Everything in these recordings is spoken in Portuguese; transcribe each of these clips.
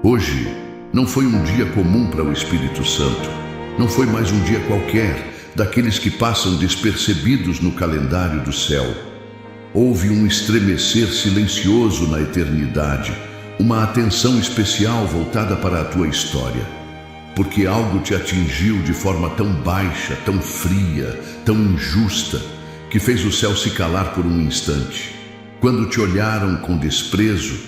Hoje não foi um dia comum para o Espírito Santo. Não foi mais um dia qualquer, daqueles que passam despercebidos no calendário do céu. Houve um estremecer silencioso na eternidade, uma atenção especial voltada para a tua história. Porque algo te atingiu de forma tão baixa, tão fria, tão injusta, que fez o céu se calar por um instante. Quando te olharam com desprezo,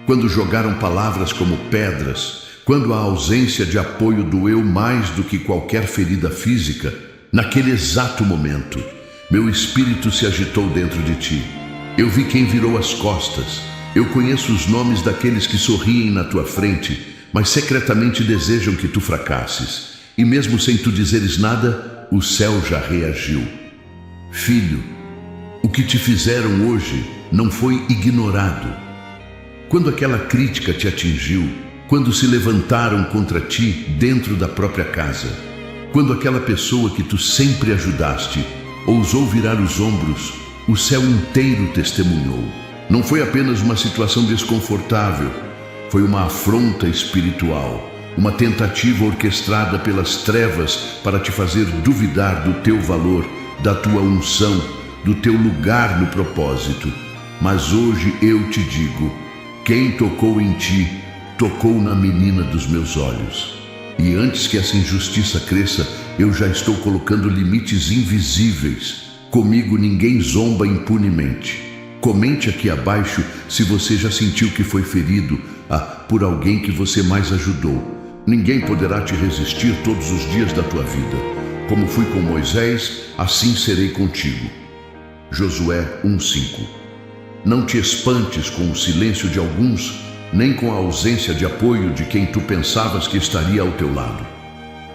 quando jogaram palavras como pedras, quando a ausência de apoio doeu mais do que qualquer ferida física, naquele exato momento, meu espírito se agitou dentro de ti. Eu vi quem virou as costas. Eu conheço os nomes daqueles que sorriem na tua frente, mas secretamente desejam que tu fracasses. E mesmo sem tu dizeres nada, o céu já reagiu. Filho, o que te fizeram hoje não foi ignorado. Quando aquela crítica te atingiu, quando se levantaram contra ti dentro da própria casa, quando aquela pessoa que tu sempre ajudaste ousou virar os ombros, o céu inteiro testemunhou. Não foi apenas uma situação desconfortável, foi uma afronta espiritual, uma tentativa orquestrada pelas trevas para te fazer duvidar do teu valor, da tua unção, do teu lugar no propósito. Mas hoje eu te digo, quem tocou em ti, tocou na menina dos meus olhos. E antes que essa injustiça cresça, eu já estou colocando limites invisíveis. Comigo ninguém zomba impunemente. Comente aqui abaixo se você já sentiu que foi ferido por alguém que você mais ajudou. Ninguém poderá te resistir todos os dias da tua vida. Como fui com Moisés, assim serei contigo. Josué 1:5. Não te espantes com o silêncio de alguns, nem com a ausência de apoio de quem tu pensavas que estaria ao teu lado.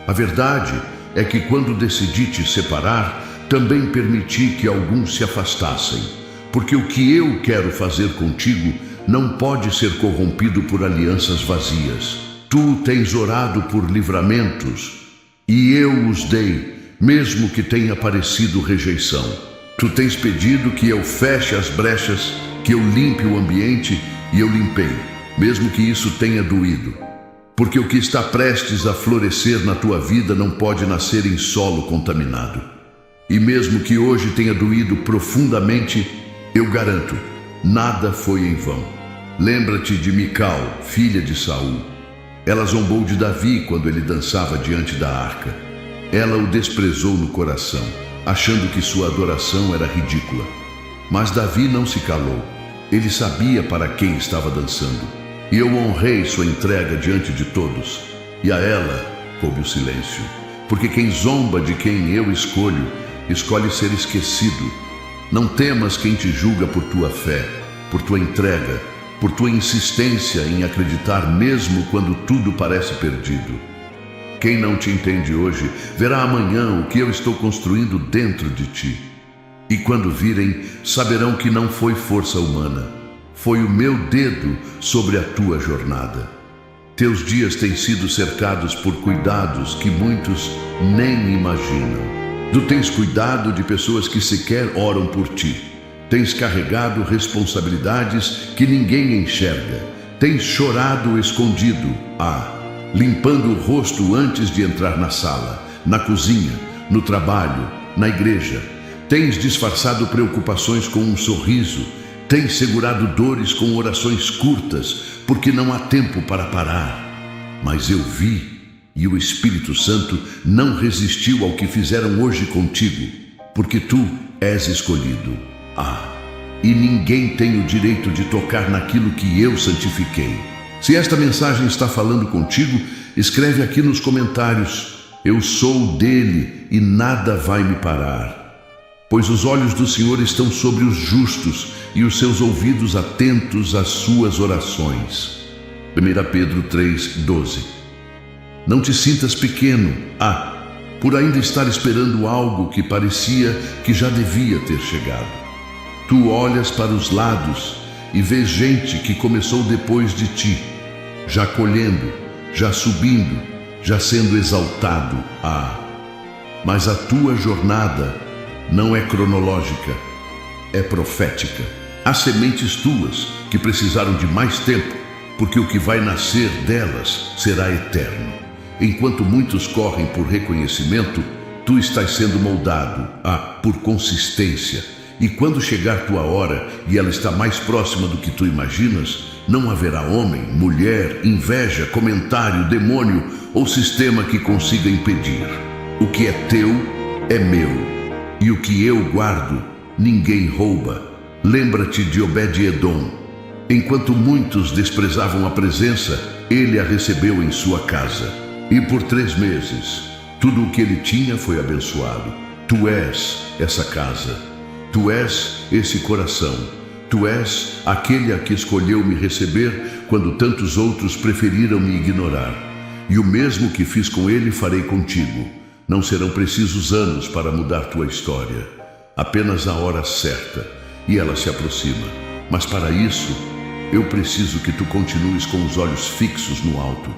A verdade é que quando decidi te separar, também permiti que alguns se afastassem, porque o que eu quero fazer contigo não pode ser corrompido por alianças vazias. Tu tens orado por livramentos, e eu os dei, mesmo que tenha parecido rejeição. Tu tens pedido que eu feche as brechas, que eu limpe o ambiente, e eu limpei, mesmo que isso tenha doído. Porque o que está prestes a florescer na tua vida não pode nascer em solo contaminado. E mesmo que hoje tenha doído profundamente, eu garanto, nada foi em vão. Lembra-te de Mical, filha de Saul. Ela zombou de Davi quando ele dançava diante da arca. Ela o desprezou no coração, achando que sua adoração era ridícula. Mas Davi não se calou. Ele sabia para quem estava dançando. E eu honrei sua entrega diante de todos. E a ela coube o silêncio. Porque quem zomba de quem eu escolho, escolhe ser esquecido. Não temas quem te julga por tua fé, por tua entrega, por tua insistência em acreditar mesmo quando tudo parece perdido. Quem não te entende hoje, verá amanhã o que eu estou construindo dentro de ti. E quando virem, saberão que não foi força humana, foi o meu dedo sobre a tua jornada. Teus dias têm sido cercados por cuidados que muitos nem imaginam. Tu tens cuidado de pessoas que sequer oram por ti. Tens carregado responsabilidades que ninguém enxerga. Tens chorado escondido, limpando o rosto antes de entrar na sala, na cozinha, no trabalho, na igreja. Tens disfarçado preocupações com um sorriso. Tens segurado dores com orações curtas, porque não há tempo para parar. Mas eu vi, e o Espírito Santo não resistiu ao que fizeram hoje contigo, porque tu és escolhido. E ninguém tem o direito de tocar naquilo que eu santifiquei. Se esta mensagem está falando contigo, escreve aqui nos comentários: eu sou dele e nada vai me parar. Pois os olhos do Senhor estão sobre os justos e os seus ouvidos atentos às suas orações. 1 Pedro 3:12. Não te sintas pequeno, por ainda estar esperando algo que parecia que já devia ter chegado. Tu olhas para os lados e vês gente que começou depois de ti, já colhendo, já subindo, já sendo exaltado. Mas a tua jornada não é cronológica, é profética. Há sementes tuas que precisaram de mais tempo, porque o que vai nascer delas será eterno. Enquanto muitos correm por reconhecimento, tu estás sendo moldado, por consistência. E quando chegar tua hora e ela está mais próxima do que tu imaginas, não haverá homem, mulher, inveja, comentário, demônio ou sistema que consiga impedir. O que é teu é meu, e o que eu guardo, ninguém rouba. Lembra-te de Obed-Edom. Enquanto muitos desprezavam a presença, ele a recebeu em sua casa. E por 3 meses, tudo o que ele tinha foi abençoado. Tu és essa casa. Tu és esse coração. Tu és aquele a que escolheu me receber quando tantos outros preferiram me ignorar. E o mesmo que fiz com ele farei contigo. Não serão precisos anos para mudar tua história. Apenas a hora certa, e ela se aproxima. Mas para isso, eu preciso que tu continues com os olhos fixos no alto.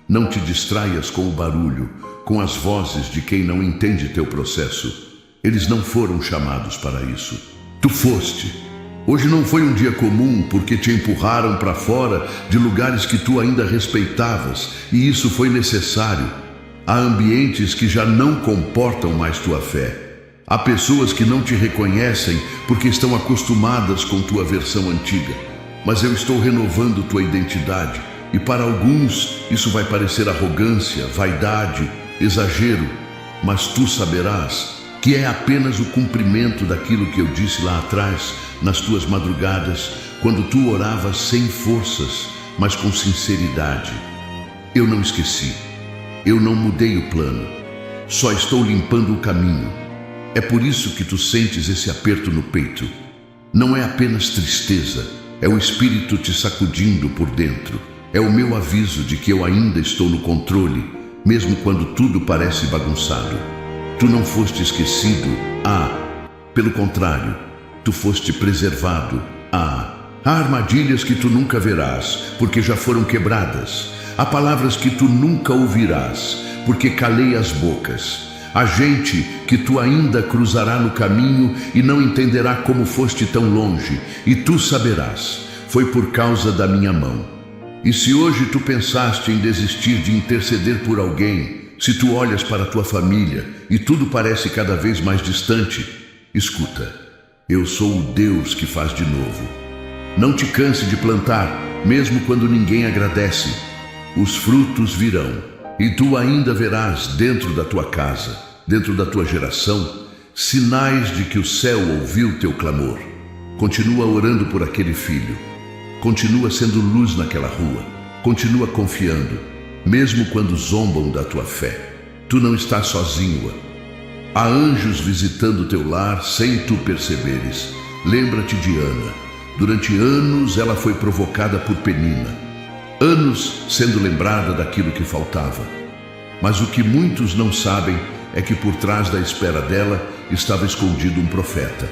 Não te distraias com o barulho, com as vozes de quem não entende teu processo. Eles não foram chamados para isso. Tu foste. Hoje não foi um dia comum porque te empurraram para fora de lugares que tu ainda respeitavas, e isso foi necessário. Há ambientes que já não comportam mais tua fé. Há pessoas que não te reconhecem porque estão acostumadas com tua versão antiga. Mas eu estou renovando tua identidade, e para alguns isso vai parecer arrogância, vaidade, exagero, mas tu saberás que é apenas o cumprimento daquilo que eu disse lá atrás, nas tuas madrugadas, quando tu oravas sem forças, mas com sinceridade. Eu não esqueci, eu não mudei o plano, só estou limpando o caminho. É por isso que tu sentes esse aperto no peito. Não é apenas tristeza, é o Espírito te sacudindo por dentro. É o meu aviso de que eu ainda estou no controle, mesmo quando tudo parece bagunçado. Tu não foste esquecido, pelo contrário, tu foste preservado, Há armadilhas que tu nunca verás, porque já foram quebradas. Há palavras que tu nunca ouvirás, porque calei as bocas. Há gente que tu ainda cruzará no caminho e não entenderá como foste tão longe, e tu saberás, foi por causa da minha mão. E se hoje tu pensaste em desistir de interceder por alguém, se tu olhas para a tua família e tudo parece cada vez mais distante, escuta, eu sou o Deus que faz de novo. Não te canse de plantar, mesmo quando ninguém agradece. Os frutos virão, e tu ainda verás dentro da tua casa, dentro da tua geração, sinais de que o céu ouviu teu clamor. Continua orando por aquele filho. Continua sendo luz naquela rua. Continua confiando. Mesmo quando zombam da tua fé, tu não estás sozinho. Há anjos visitando teu lar sem tu perceberes. Lembra-te de Ana. Durante anos ela foi provocada por Penina. Anos sendo lembrada daquilo que faltava. Mas o que muitos não sabem é que por trás da espera dela estava escondido um profeta.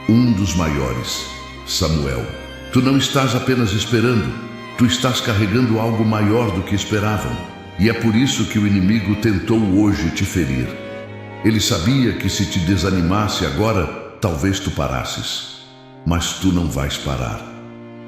Um dos maiores, Samuel. Tu não estás apenas esperando. Tu estás carregando algo maior do que esperavam, e é por isso que o inimigo tentou hoje te ferir. Ele sabia que se te desanimasse agora, talvez tu parasses. Mas tu não vais parar,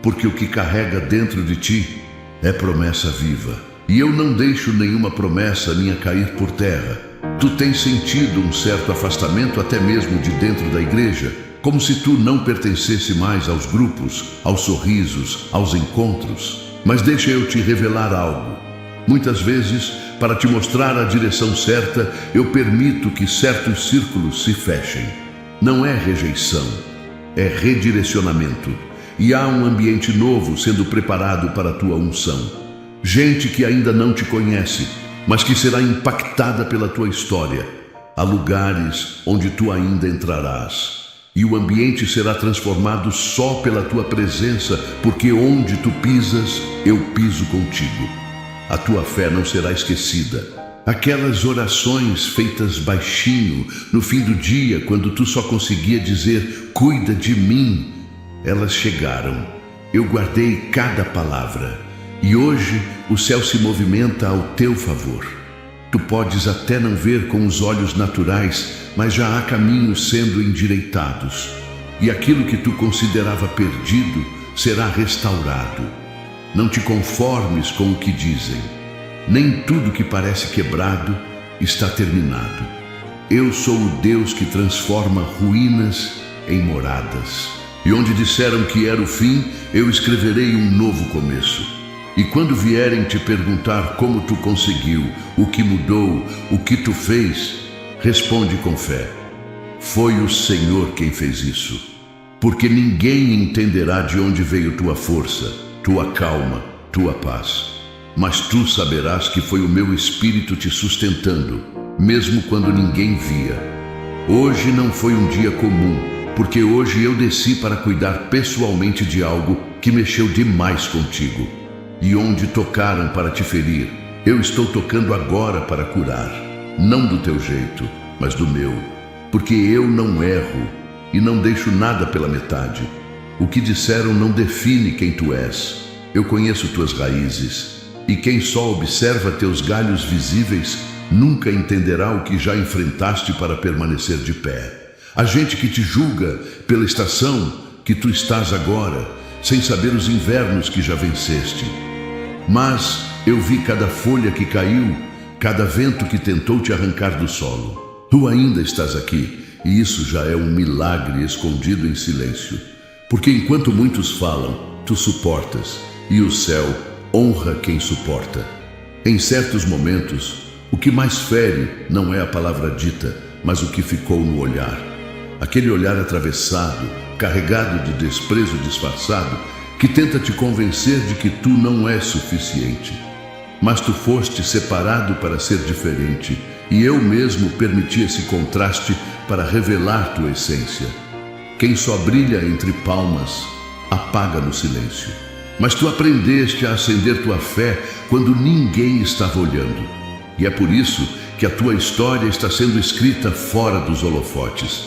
porque o que carrega dentro de ti é promessa viva. E eu não deixo nenhuma promessa minha cair por terra. Tu tens sentido um certo afastamento até mesmo de dentro da igreja, como se tu não pertencesse mais aos grupos, aos sorrisos, aos encontros. Mas deixa eu te revelar algo. Muitas vezes, para te mostrar a direção certa, eu permito que certos círculos se fechem. Não é rejeição, é redirecionamento. E há um ambiente novo sendo preparado para a tua unção. Gente que ainda não te conhece, mas que será impactada pela tua história. Há lugares onde tu ainda entrarás. E o ambiente será transformado só pela tua presença, porque onde tu pisas, eu piso contigo. A tua fé não será esquecida. Aquelas orações feitas baixinho, no fim do dia, quando tu só conseguia dizer, cuida de mim, elas chegaram. Eu guardei cada palavra. E hoje o céu se movimenta ao teu favor. Tu podes até não ver com os olhos naturais, mas já há caminhos sendo endireitados. E aquilo que tu considerava perdido será restaurado. Não te conformes com o que dizem. Nem tudo que parece quebrado está terminado. Eu sou o Deus que transforma ruínas em moradas. E onde disseram que era o fim, eu escreverei um novo começo. E quando vierem te perguntar como tu conseguiu, o que mudou, o que tu fez, responde com fé: foi o Senhor quem fez isso. Porque ninguém entenderá de onde veio tua força, tua calma, tua paz. Mas tu saberás que foi o meu Espírito te sustentando, mesmo quando ninguém via. Hoje não foi um dia comum, porque hoje eu desci para cuidar pessoalmente de algo que mexeu demais contigo. E onde tocaram para te ferir, eu estou tocando agora para curar. Não do teu jeito, mas do meu. Porque eu não erro e não deixo nada pela metade. O que disseram não define quem tu és. Eu conheço tuas raízes. E quem só observa teus galhos visíveis nunca entenderá o que já enfrentaste para permanecer de pé. A gente que te julga pela estação que tu estás agora, sem saber os invernos que já venceste. Mas eu vi cada folha que caiu, cada vento que tentou te arrancar do solo. Tu ainda estás aqui, e isso já é um milagre escondido em silêncio. Porque enquanto muitos falam, tu suportas, e o céu honra quem suporta. Em certos momentos, o que mais fere não é a palavra dita, mas o que ficou no olhar. Aquele olhar atravessado, carregado de desprezo disfarçado, que tenta te convencer de que tu não és suficiente. Mas tu foste separado para ser diferente, e eu mesmo permiti esse contraste para revelar tua essência. Quem só brilha entre palmas, apaga no silêncio. Mas tu aprendeste a acender tua fé quando ninguém estava olhando. E é por isso que a tua história está sendo escrita fora dos holofotes.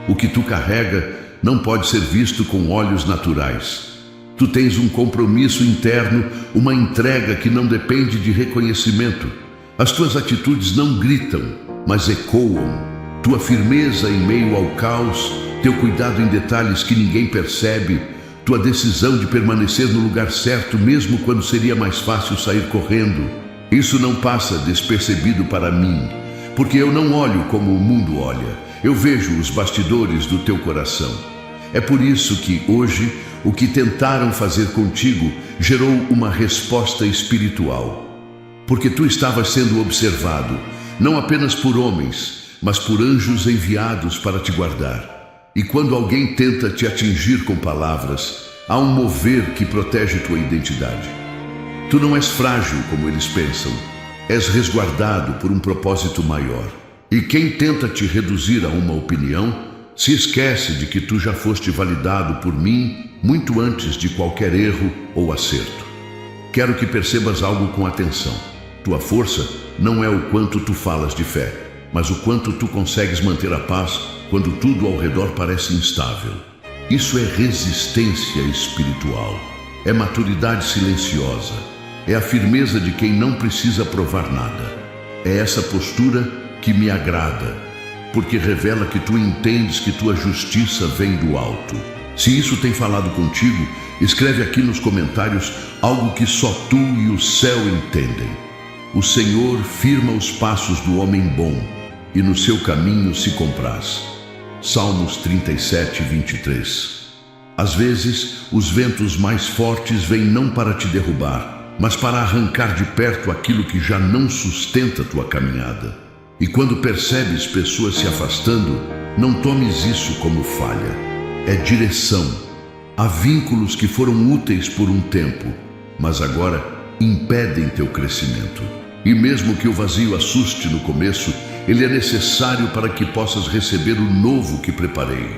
O que tu carrega não pode ser visto com olhos naturais. Tu tens um compromisso interno, uma entrega que não depende de reconhecimento. As tuas atitudes não gritam, mas ecoam. Tua firmeza em meio ao caos, teu cuidado em detalhes que ninguém percebe, tua decisão de permanecer no lugar certo mesmo quando seria mais fácil sair correndo. Isso não passa despercebido para mim, porque eu não olho como o mundo olha. Eu vejo os bastidores do teu coração. É por isso que hoje o que tentaram fazer contigo gerou uma resposta espiritual. Porque tu estavas sendo observado, não apenas por homens, mas por anjos enviados para te guardar. E quando alguém tenta te atingir com palavras, há um mover que protege tua identidade. Tu não és frágil como eles pensam, és resguardado por um propósito maior. E quem tenta te reduzir a uma opinião, se esquece de que tu já foste validado por mim muito antes de qualquer erro ou acerto. Quero que percebas algo com atenção. Tua força não é o quanto tu falas de fé, mas o quanto tu consegues manter a paz quando tudo ao redor parece instável. Isso é resistência espiritual, é maturidade silenciosa, é a firmeza de quem não precisa provar nada. É essa postura que me agrada, porque revela que tu entendes que tua justiça vem do alto. Se isso tem falado contigo, escreve aqui nos comentários algo que só tu e o céu entendem. O Senhor firma os passos do homem bom, e no seu caminho se compraz. Salmos 37, 23. Às vezes, os ventos mais fortes vêm não para te derrubar, mas para arrancar de perto aquilo que já não sustenta tua caminhada. E quando percebes pessoas se afastando, não tomes isso como falha. É direção. Há vínculos que foram úteis por um tempo, mas agora impedem teu crescimento. E mesmo que o vazio assuste no começo, ele é necessário para que possas receber o novo que preparei.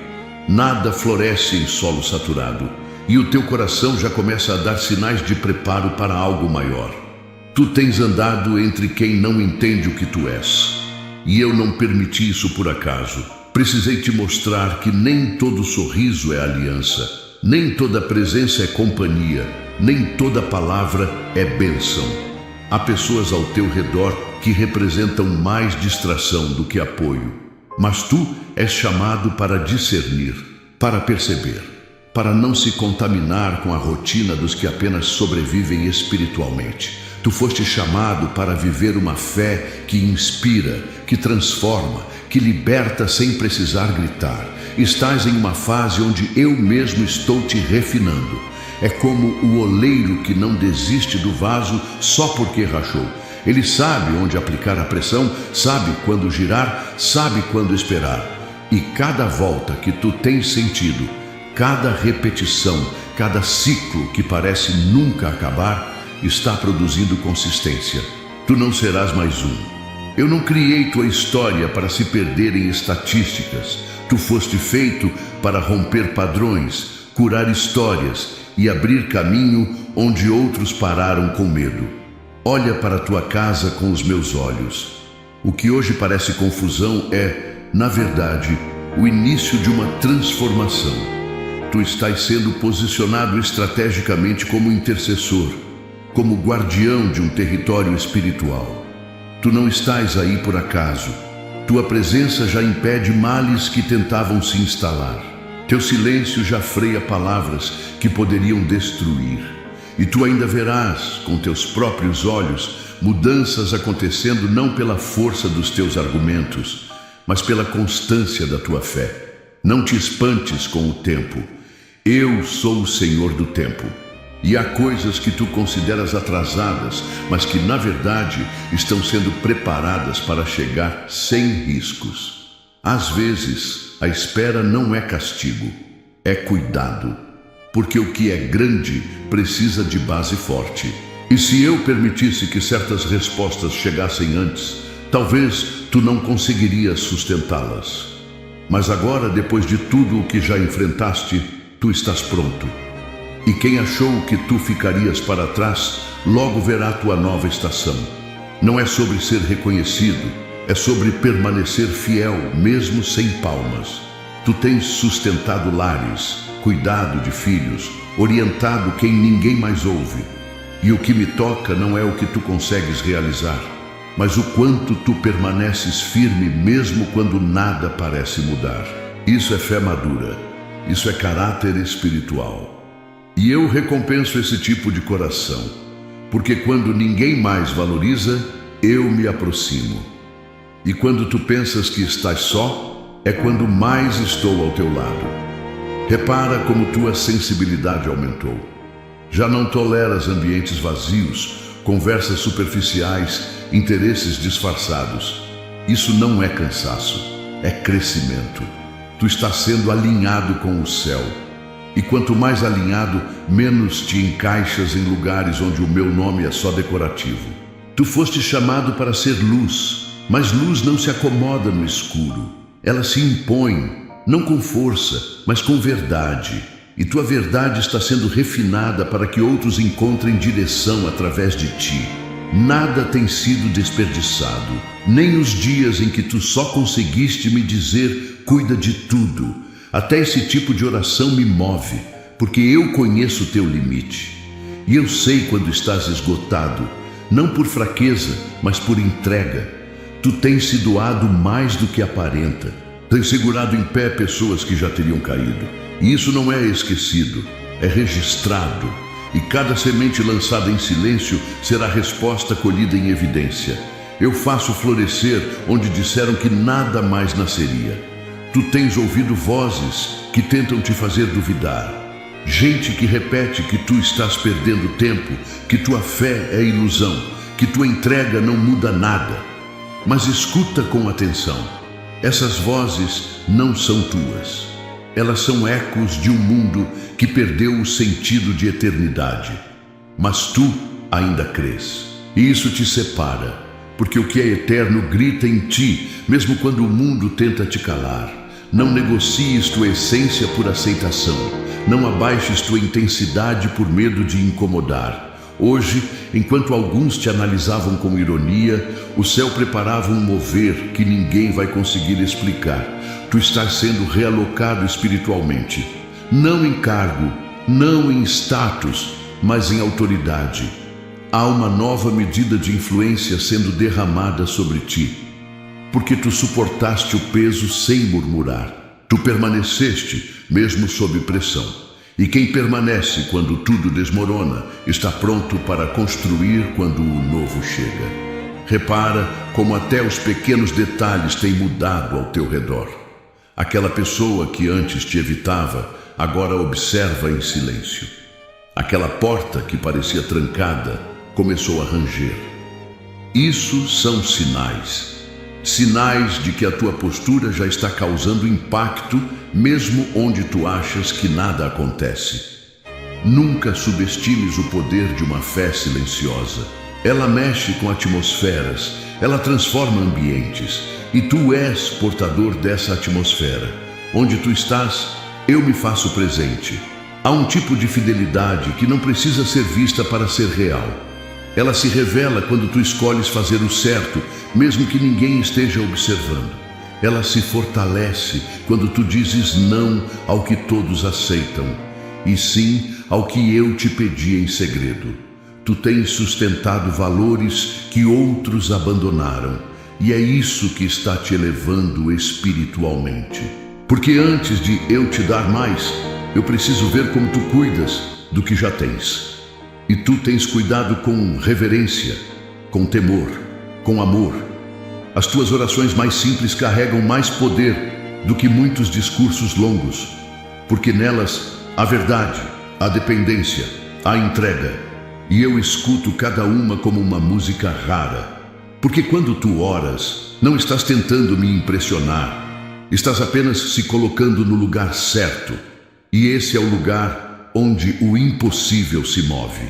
Nada floresce em solo saturado, e o teu coração já começa a dar sinais de preparo para algo maior. Tu tens andado entre quem não entende o que tu és. E eu não permiti isso por acaso. Precisei te mostrar que nem todo sorriso é aliança, nem toda presença é companhia, nem toda palavra é bênção. Há pessoas ao teu redor que representam mais distração do que apoio. Mas tu és chamado para discernir, para perceber. para não se contaminar com a rotina dos que apenas sobrevivem espiritualmente. Tu foste chamado para viver uma fé que inspira, que transforma, que liberta sem precisar gritar. Estás em uma fase onde eu mesmo estou te refinando. É como o oleiro que não desiste do vaso só porque rachou. Ele sabe onde aplicar a pressão, sabe quando girar, sabe quando esperar. E cada volta que tu tens sentido, cada repetição, cada ciclo que parece nunca acabar, está produzindo consistência. Tu não serás mais um. Eu não criei tua história para se perder em estatísticas. Tu foste feito para romper padrões, curar histórias e abrir caminho onde outros pararam com medo. Olha para a tua casa com os meus olhos. O que hoje parece confusão é, na verdade, o início de uma transformação. Tu estás sendo posicionado estrategicamente como intercessor, como guardião de um território espiritual. Tu não estás aí por acaso. Tua presença já impede males que tentavam se instalar. Teu silêncio já freia palavras que poderiam destruir. E tu ainda verás, com teus próprios olhos, mudanças acontecendo não pela força dos teus argumentos, mas pela constância da tua fé. Não te espantes com o tempo. Eu sou o Senhor do tempo. E há coisas que tu consideras atrasadas, mas que na verdade estão sendo preparadas para chegar sem riscos. Às vezes, a espera não é castigo, é cuidado. Porque o que é grande precisa de base forte. E se eu permitisse que certas respostas chegassem antes, talvez tu não conseguirias sustentá-las. Mas agora, depois de tudo o que já enfrentaste, tu estás pronto. E quem achou que tu ficarias para trás, logo verá tua nova estação. Não é sobre ser reconhecido, é sobre permanecer fiel, mesmo sem palmas. Tu tens sustentado lares, cuidado de filhos, orientado quem ninguém mais ouve. E o que me toca não é o que tu consegues realizar, mas o quanto tu permaneces firme mesmo quando nada parece mudar. Isso é fé madura, isso é caráter espiritual. E eu recompenso esse tipo de coração, porque quando ninguém mais valoriza, eu me aproximo. E quando tu pensas que estás só, é quando mais estou ao teu lado. Repara como tua sensibilidade aumentou. Já não toleras ambientes vazios, conversas superficiais, interesses disfarçados. Isso não é cansaço, é crescimento. Tu estás sendo alinhado com o céu. E quanto mais alinhado, menos te encaixas em lugares onde o meu nome é só decorativo. Tu foste chamado para ser luz, mas luz não se acomoda no escuro. Ela se impõe, não com força, mas com verdade. E tua verdade está sendo refinada para que outros encontrem direção através de ti. Nada tem sido desperdiçado, nem os dias em que tu só conseguiste me dizer, cuida de tudo. Até esse tipo de oração me move, porque eu conheço o teu limite. E eu sei quando estás esgotado, não por fraqueza, mas por entrega. Tu tens se doado mais do que aparenta. Tens segurado em pé pessoas que já teriam caído. E isso não é esquecido, é registrado. E cada semente lançada em silêncio será resposta colhida em evidência. Eu faço florescer onde disseram que nada mais nasceria. Tu tens ouvido vozes que tentam te fazer duvidar. Gente que repete que tu estás perdendo tempo, que tua fé é ilusão, que tua entrega não muda nada. Mas escuta com atenção. Essas vozes não são tuas. Elas são ecos de um mundo que perdeu o sentido de eternidade. Mas tu ainda crês. E isso te separa, porque o que é eterno grita em ti, mesmo quando o mundo tenta te calar. Não negocies tua essência por aceitação. Não abaixes tua intensidade por medo de incomodar. Hoje, enquanto alguns te analisavam com ironia, o céu preparava um mover que ninguém vai conseguir explicar. Tu estás sendo realocado espiritualmente. Não em cargo, não em status, mas em autoridade. Há uma nova medida de influência sendo derramada sobre ti. Porque tu suportaste o peso sem murmurar. Tu permaneceste, mesmo sob pressão. E quem permanece quando tudo desmorona, está pronto para construir quando o novo chega. Repara como até os pequenos detalhes têm mudado ao teu redor. Aquela pessoa que antes te evitava, agora observa em silêncio. Aquela porta que parecia trancada, começou a ranger. Isso são sinais. Sinais de que a tua postura já está causando impacto, mesmo onde tu achas que nada acontece. Nunca subestimes o poder de uma fé silenciosa. Ela mexe com atmosferas, ela transforma ambientes, e tu és portador dessa atmosfera. Onde tu estás, eu me faço presente. Há um tipo de fidelidade que não precisa ser vista para ser real. Ela se revela quando tu escolhes fazer o certo, mesmo que ninguém esteja observando. Ela se fortalece quando tu dizes não ao que todos aceitam, e sim ao que eu te pedi em segredo. Tu tens sustentado valores que outros abandonaram, e é isso que está te elevando espiritualmente. Porque antes de eu te dar mais, eu preciso ver como tu cuidas do que já tens. E tu tens cuidado com reverência, com temor, com amor. As tuas orações mais simples carregam mais poder do que muitos discursos longos, porque nelas há verdade, há dependência, há entrega, e eu escuto cada uma como uma música rara. Porque quando tu oras, não estás tentando me impressionar, estás apenas se colocando no lugar certo, e esse é o lugar onde o impossível se move.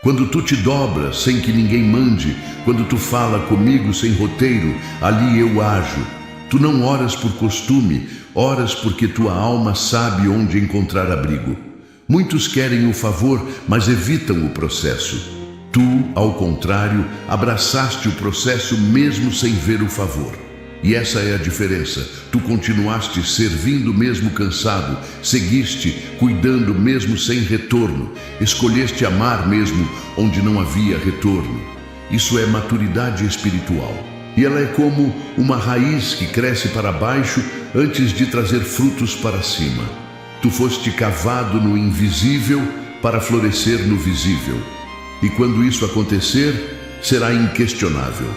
Quando tu te dobras sem que ninguém mande, quando tu fala comigo sem roteiro, ali eu ajo. Tu não oras por costume, oras porque tua alma sabe onde encontrar abrigo. Muitos querem o favor, mas evitam o processo. Tu, ao contrário, abraçaste o processo mesmo sem ver o favor. E essa é a diferença. Tu continuaste servindo mesmo cansado, seguiste cuidando mesmo sem retorno, escolheste amar mesmo onde não havia retorno. Isso é maturidade espiritual. E ela é como uma raiz que cresce para baixo antes de trazer frutos para cima. Tu foste cavado no invisível para florescer no visível. E quando isso acontecer, será inquestionável.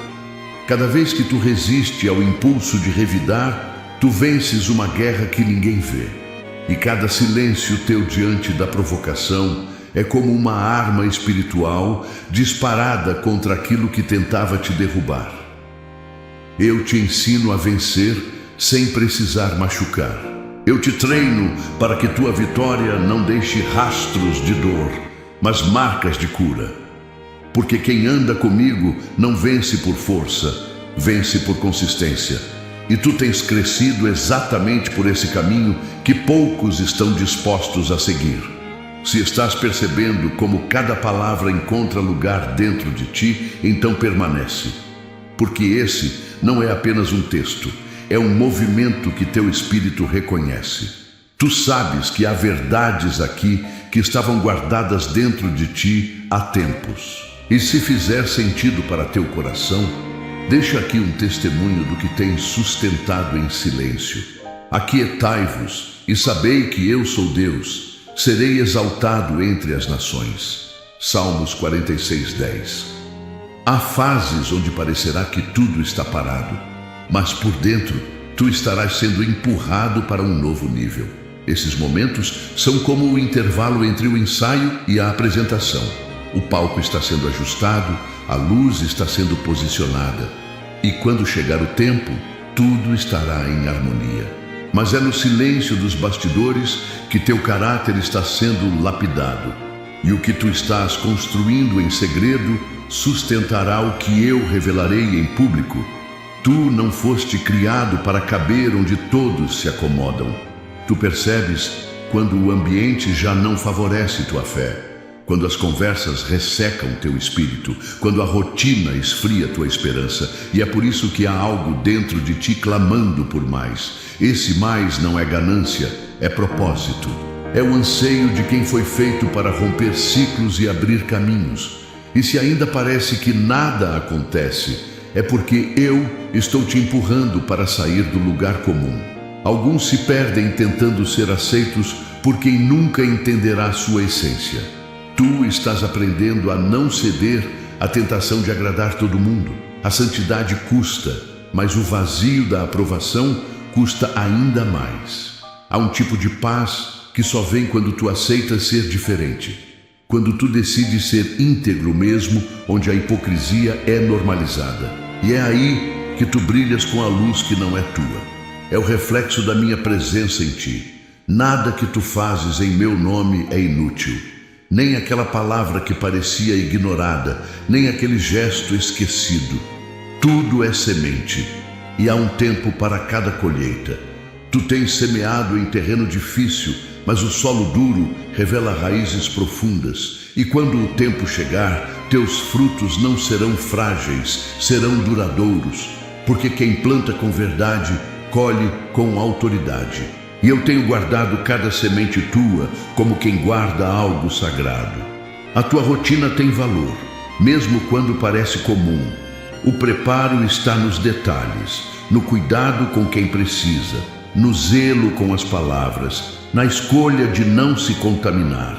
Cada vez que tu resiste ao impulso de revidar, tu vences uma guerra que ninguém vê. E cada silêncio teu diante da provocação é como uma arma espiritual disparada contra aquilo que tentava te derrubar. Eu te ensino a vencer sem precisar machucar. Eu te treino para que tua vitória não deixe rastros de dor, mas marcas de cura. Porque quem anda comigo não vence por força, vence por consistência. E tu tens crescido exatamente por esse caminho que poucos estão dispostos a seguir. Se estás percebendo como cada palavra encontra lugar dentro de ti, então permanece. Porque esse não é apenas um texto, é um movimento que teu espírito reconhece. Tu sabes que há verdades aqui que estavam guardadas dentro de ti há tempos. E se fizer sentido para teu coração, deixa aqui um testemunho do que tens sustentado em silêncio. Aquietai-vos e sabei que eu sou Deus, serei exaltado entre as nações. Salmos 46:10. Há fases onde parecerá que tudo está parado, mas por dentro tu estarás sendo empurrado para um novo nível. Esses momentos são como o intervalo entre o ensaio e a apresentação. O palco está sendo ajustado, a luz está sendo posicionada. E quando chegar o tempo, tudo estará em harmonia. Mas é no silêncio dos bastidores que teu caráter está sendo lapidado. E o que tu estás construindo em segredo sustentará o que eu revelarei em público. Tu não foste criado para caber onde todos se acomodam. Tu percebes quando o ambiente já não favorece tua fé. Quando as conversas ressecam teu espírito, quando a rotina esfria tua esperança, e é por isso que há algo dentro de ti clamando por mais. Esse mais não é ganância, é propósito. É o anseio de quem foi feito para romper ciclos e abrir caminhos. E se ainda parece que nada acontece, é porque eu estou te empurrando para sair do lugar comum. Alguns se perdem tentando ser aceitos por quem nunca entenderá sua essência. Tu estás aprendendo a não ceder à tentação de agradar todo mundo. A santidade custa, mas o vazio da aprovação custa ainda mais. Há um tipo de paz que só vem quando tu aceitas ser diferente. Quando tu decides ser íntegro mesmo, onde a hipocrisia é normalizada. E é aí que tu brilhas com a luz que não é tua. É o reflexo da minha presença em ti. Nada que tu fazes em meu nome é inútil. Nem aquela palavra que parecia ignorada, nem aquele gesto esquecido. Tudo é semente, e há um tempo para cada colheita. Tu tens semeado em terreno difícil, mas o solo duro revela raízes profundas. E quando o tempo chegar, teus frutos não serão frágeis, serão duradouros. Porque quem planta com verdade, colhe com autoridade. E eu tenho guardado cada semente tua como quem guarda algo sagrado. A tua rotina tem valor, mesmo quando parece comum. O preparo está nos detalhes, no cuidado com quem precisa, no zelo com as palavras, na escolha de não se contaminar.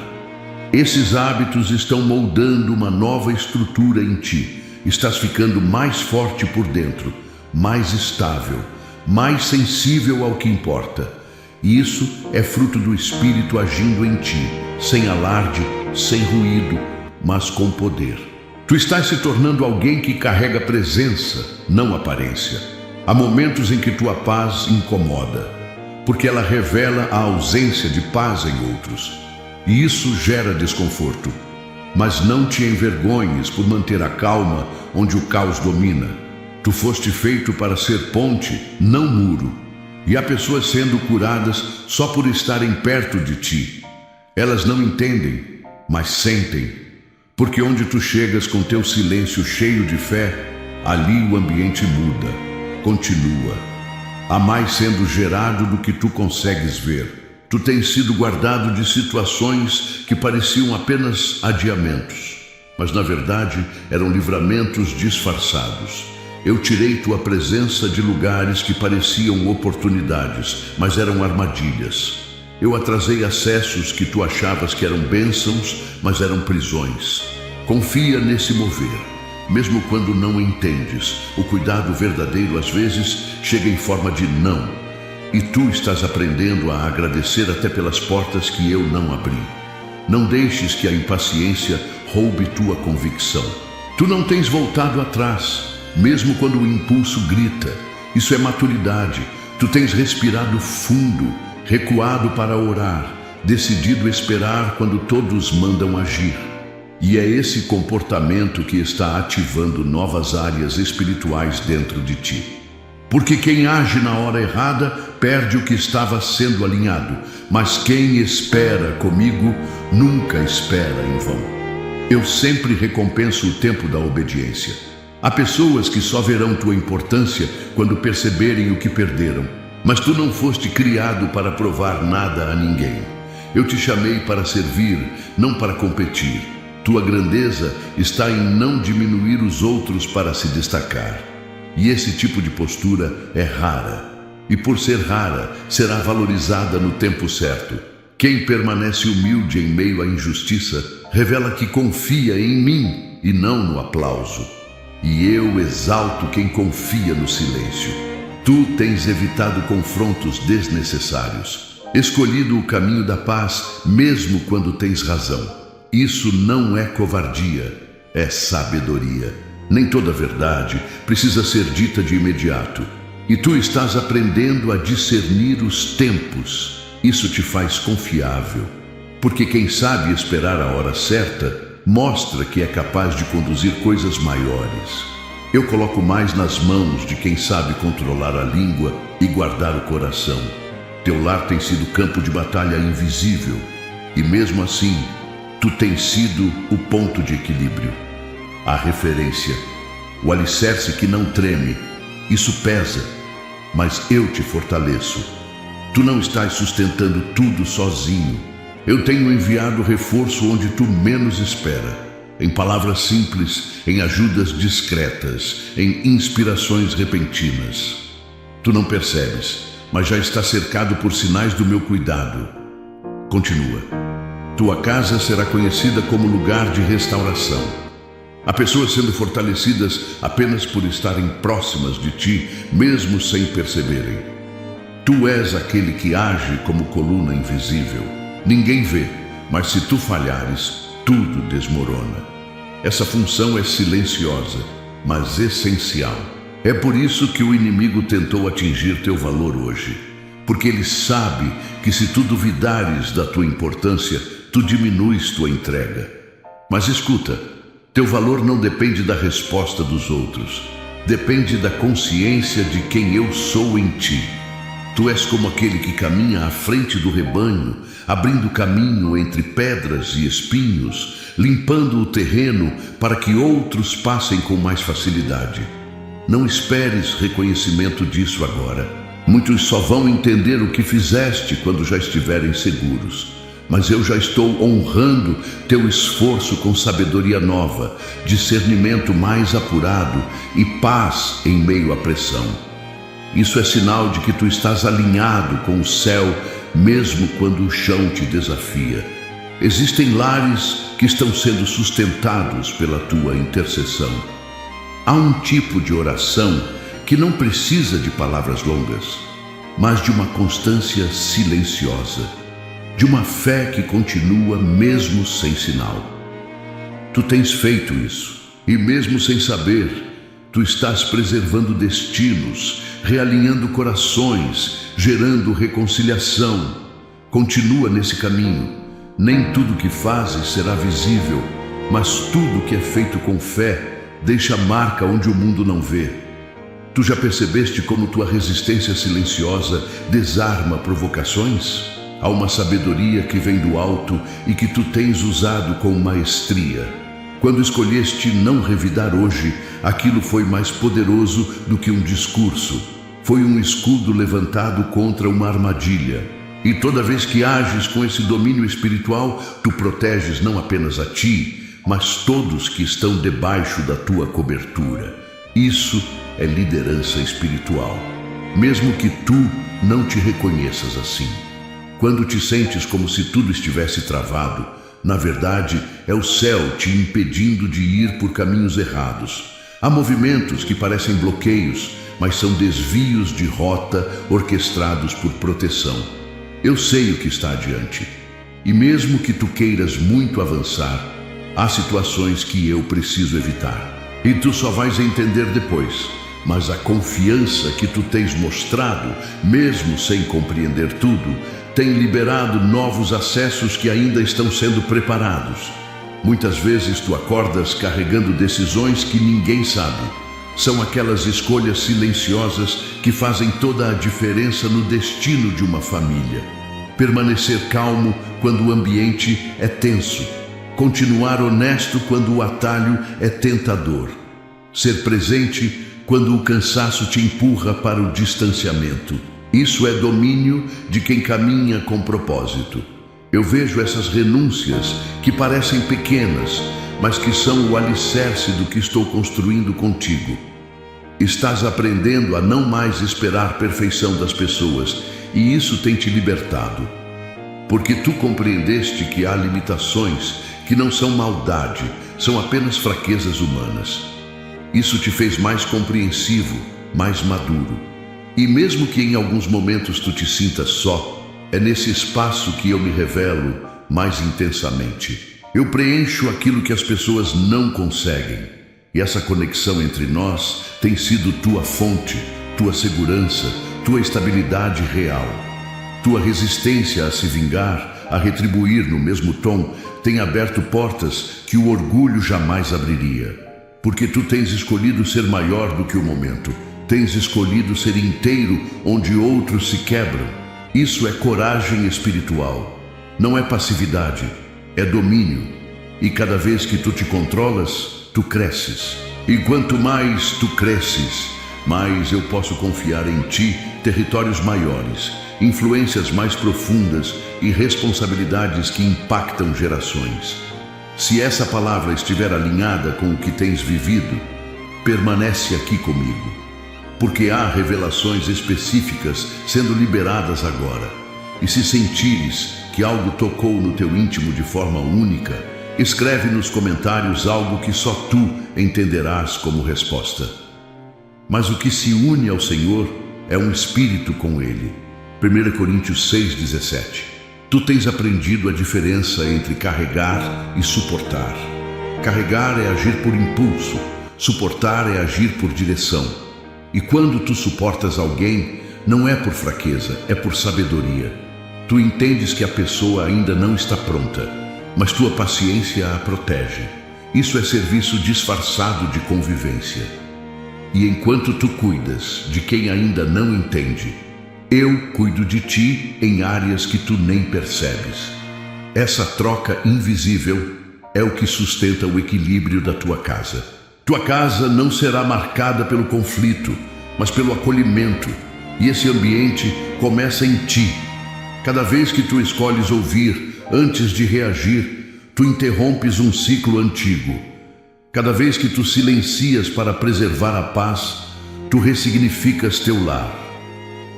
Esses hábitos estão moldando uma nova estrutura em ti. Estás ficando mais forte por dentro, mais estável, mais sensível ao que importa. E isso é fruto do Espírito agindo em ti, sem alarde, sem ruído, mas com poder. Tu estás se tornando alguém que carrega presença, não aparência. Há momentos em que tua paz incomoda, porque ela revela a ausência de paz em outros. E isso gera desconforto. Mas não te envergonhes por manter a calma onde o caos domina. Tu foste feito para ser ponte, não muro. E há pessoas sendo curadas só por estarem perto de ti. Elas não entendem, mas sentem. Porque onde tu chegas com teu silêncio cheio de fé, ali o ambiente muda, continua. Há mais sendo gerado do que tu consegues ver. Tu tens sido guardado de situações que pareciam apenas adiamentos, mas na verdade eram livramentos disfarçados. Eu tirei tua presença de lugares que pareciam oportunidades, mas eram armadilhas. Eu atrasei acessos que tu achavas que eram bênçãos, mas eram prisões. Confia nesse mover, mesmo quando não entendes. O cuidado verdadeiro às vezes chega em forma de não. E tu estás aprendendo a agradecer até pelas portas que eu não abri. Não deixes que a impaciência roube tua convicção. Tu não tens voltado atrás, mesmo quando o impulso grita. Isso é maturidade. Tu tens respirado fundo, recuado para orar, decidido esperar quando todos mandam agir. E é esse comportamento que está ativando novas áreas espirituais dentro de ti. Porque quem age na hora errada perde o que estava sendo alinhado, mas quem espera comigo nunca espera em vão. Eu sempre recompenso o tempo da obediência. Há pessoas que só verão tua importância quando perceberem o que perderam, mas tu não foste criado para provar nada a ninguém. Eu te chamei para servir, não para competir. Tua grandeza está em não diminuir os outros para se destacar. E esse tipo de postura é rara. E por ser rara, será valorizada no tempo certo. Quem permanece humilde em meio à injustiça, revela que confia em mim e não no aplauso. E eu exalto quem confia no silêncio. Tu tens evitado confrontos desnecessários, escolhido o caminho da paz, mesmo quando tens razão. Isso não é covardia, é sabedoria. Nem toda verdade precisa ser dita de imediato. E tu estás aprendendo a discernir os tempos. Isso te faz confiável. Porque quem sabe esperar a hora certa, mostra que é capaz de conduzir coisas maiores. Eu coloco mais nas mãos de quem sabe controlar a língua e guardar o coração. Teu lar tem sido campo de batalha invisível. E mesmo assim, tu tens sido o ponto de equilíbrio. A referência, o alicerce que não treme. Isso pesa, mas eu te fortaleço. Tu não estás sustentando tudo sozinho. Eu tenho enviado reforço onde tu menos espera. Em palavras simples, em ajudas discretas, em inspirações repentinas. Tu não percebes, mas já está cercado por sinais do meu cuidado. Continua. Tua casa será conhecida como lugar de restauração. Há pessoas sendo fortalecidas apenas por estarem próximas de ti, mesmo sem perceberem. Tu és aquele que age como coluna invisível. Ninguém vê, mas se tu falhares, tudo desmorona. Essa função é silenciosa, mas essencial. É por isso que o inimigo tentou atingir teu valor hoje, porque ele sabe que se tu duvidares da tua importância, tu diminuis tua entrega. Mas escuta, teu valor não depende da resposta dos outros, depende da consciência de quem eu sou em ti. Tu és como aquele que caminha à frente do rebanho, abrindo caminho entre pedras e espinhos, limpando o terreno para que outros passem com mais facilidade. Não esperes reconhecimento disso agora. Muitos só vão entender o que fizeste quando já estiverem seguros. Mas eu já estou honrando teu esforço com sabedoria nova, discernimento mais apurado e paz em meio à pressão. Isso é sinal de que tu estás alinhado com o céu, mesmo quando o chão te desafia. Existem lares que estão sendo sustentados pela tua intercessão. Há um tipo de oração que não precisa de palavras longas, mas de uma constância silenciosa, de uma fé que continua mesmo sem sinal. Tu tens feito isso, e mesmo sem saber, tu estás preservando destinos, realinhando corações, gerando reconciliação. Continua nesse caminho. Nem tudo que fazes será visível, mas tudo que é feito com fé deixa marca onde o mundo não vê. Tu já percebeste como tua resistência silenciosa desarma provocações? Há uma sabedoria que vem do alto e que tu tens usado com maestria. Quando escolheste não revidar hoje, aquilo foi mais poderoso do que um discurso. Foi um escudo levantado contra uma armadilha. E toda vez que ages com esse domínio espiritual, tu proteges não apenas a ti, mas todos que estão debaixo da tua cobertura. Isso é liderança espiritual, mesmo que tu não te reconheças assim. Quando te sentes como se tudo estivesse travado, na verdade é o céu te impedindo de ir por caminhos errados. Há movimentos que parecem bloqueios, mas são desvios de rota orquestrados por proteção. Eu sei o que está adiante, e mesmo que tu queiras muito avançar, há situações que eu preciso evitar. E tu só vais entender depois, mas a confiança que tu tens mostrado, mesmo sem compreender tudo, tem liberado novos acessos que ainda estão sendo preparados. Muitas vezes tu acordas carregando decisões que ninguém sabe. São aquelas escolhas silenciosas que fazem toda a diferença no destino de uma família. Permanecer calmo quando o ambiente é tenso. Continuar honesto quando o atalho é tentador. Ser presente quando o cansaço te empurra para o distanciamento. Isso é domínio de quem caminha com propósito. Eu vejo essas renúncias que parecem pequenas, mas que são o alicerce do que estou construindo contigo. Estás aprendendo a não mais esperar perfeição das pessoas, e isso tem te libertado. Porque tu compreendeste que há limitações que não são maldade, são apenas fraquezas humanas. Isso te fez mais compreensivo, mais maduro. E mesmo que em alguns momentos tu te sintas só, é nesse espaço que eu me revelo mais intensamente. Eu preencho aquilo que as pessoas não conseguem. E essa conexão entre nós tem sido tua fonte, tua segurança, tua estabilidade real. Tua resistência a se vingar, a retribuir no mesmo tom, tem aberto portas que o orgulho jamais abriria. Porque tu tens escolhido ser maior do que o momento. Tens escolhido ser inteiro onde outros se quebram. Isso é coragem espiritual. Não é passividade, é domínio. E cada vez que tu te controlas, tu cresces. E quanto mais tu cresces, mais eu posso confiar em ti territórios maiores, influências mais profundas e responsabilidades que impactam gerações. Se essa palavra estiver alinhada com o que tens vivido, permanece aqui comigo, porque há revelações específicas sendo liberadas agora. E se sentires que algo tocou no teu íntimo de forma única, escreve nos comentários algo que só tu entenderás como resposta. Mas o que se une ao Senhor é um espírito com Ele. 1 Coríntios 6,17. Tu tens aprendido a diferença entre carregar e suportar. Carregar é agir por impulso, suportar é agir por direção. E quando tu suportas alguém, não é por fraqueza, é por sabedoria. Tu entendes que a pessoa ainda não está pronta, mas tua paciência a protege. Isso é serviço disfarçado de convivência. E enquanto tu cuidas de quem ainda não entende, eu cuido de ti em áreas que tu nem percebes. Essa troca invisível é o que sustenta o equilíbrio da tua casa. Tua casa não será marcada pelo conflito, mas pelo acolhimento. E esse ambiente começa em ti. Cada vez que tu escolhes ouvir antes de reagir, tu interrompes um ciclo antigo. Cada vez que tu silencias para preservar a paz, tu ressignificas teu lar.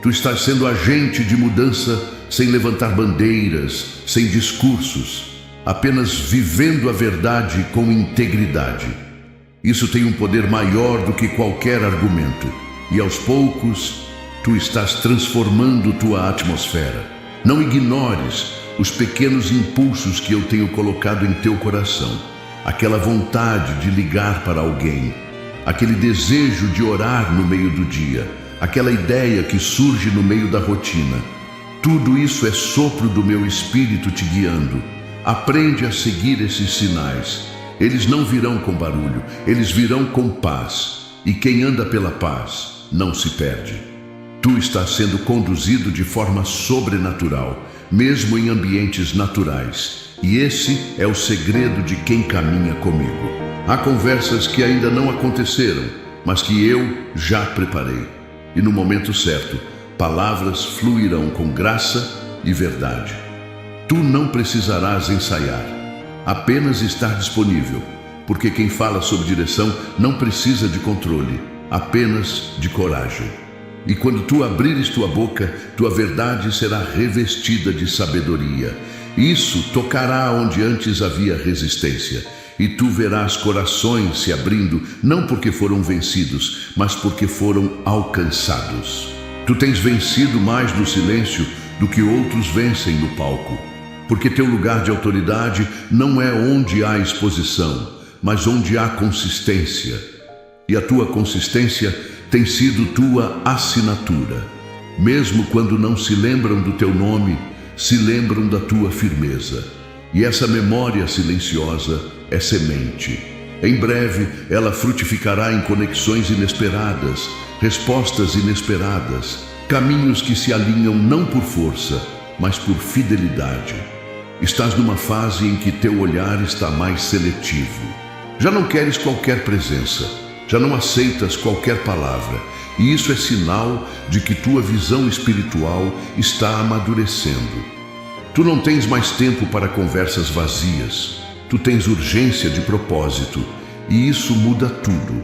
Tu estás sendo agente de mudança sem levantar bandeiras, sem discursos, apenas vivendo a verdade com integridade. Isso tem um poder maior do que qualquer argumento. E aos poucos, tu estás transformando tua atmosfera. Não ignores os pequenos impulsos que eu tenho colocado em teu coração. Aquela vontade de ligar para alguém, aquele desejo de orar no meio do dia, aquela ideia que surge no meio da rotina. Tudo isso é sopro do meu espírito te guiando. Aprende a seguir esses sinais. Eles não virão com barulho, eles virão com paz. E quem anda pela paz não se perde. Tu estás sendo conduzido de forma sobrenatural, mesmo em ambientes naturais. E esse é o segredo de quem caminha comigo. Há conversas que ainda não aconteceram, mas que eu já preparei. E no momento certo, palavras fluirão com graça e verdade. Tu não precisarás ensaiar, apenas estar disponível, porque quem fala sob direção não precisa de controle, apenas de coragem. E quando tu abrires tua boca, tua verdade será revestida de sabedoria. Isso tocará onde antes havia resistência, e tu verás corações se abrindo, não porque foram vencidos, mas porque foram alcançados. Tu tens vencido mais no silêncio do que outros vencem no palco, porque teu lugar de autoridade não é onde há exposição, mas onde há consistência. E a tua consistência tem sido tua assinatura. Mesmo quando não se lembram do teu nome, se lembram da tua firmeza. E essa memória silenciosa é semente. Em breve, ela frutificará em conexões inesperadas, respostas inesperadas, caminhos que se alinham não por força, mas por fidelidade. Estás numa fase em que teu olhar está mais seletivo. Já não queres qualquer presença, já não aceitas qualquer palavra, e isso é sinal de que tua visão espiritual está amadurecendo. Tu não tens mais tempo para conversas vazias, tu tens urgência de propósito, e isso muda tudo.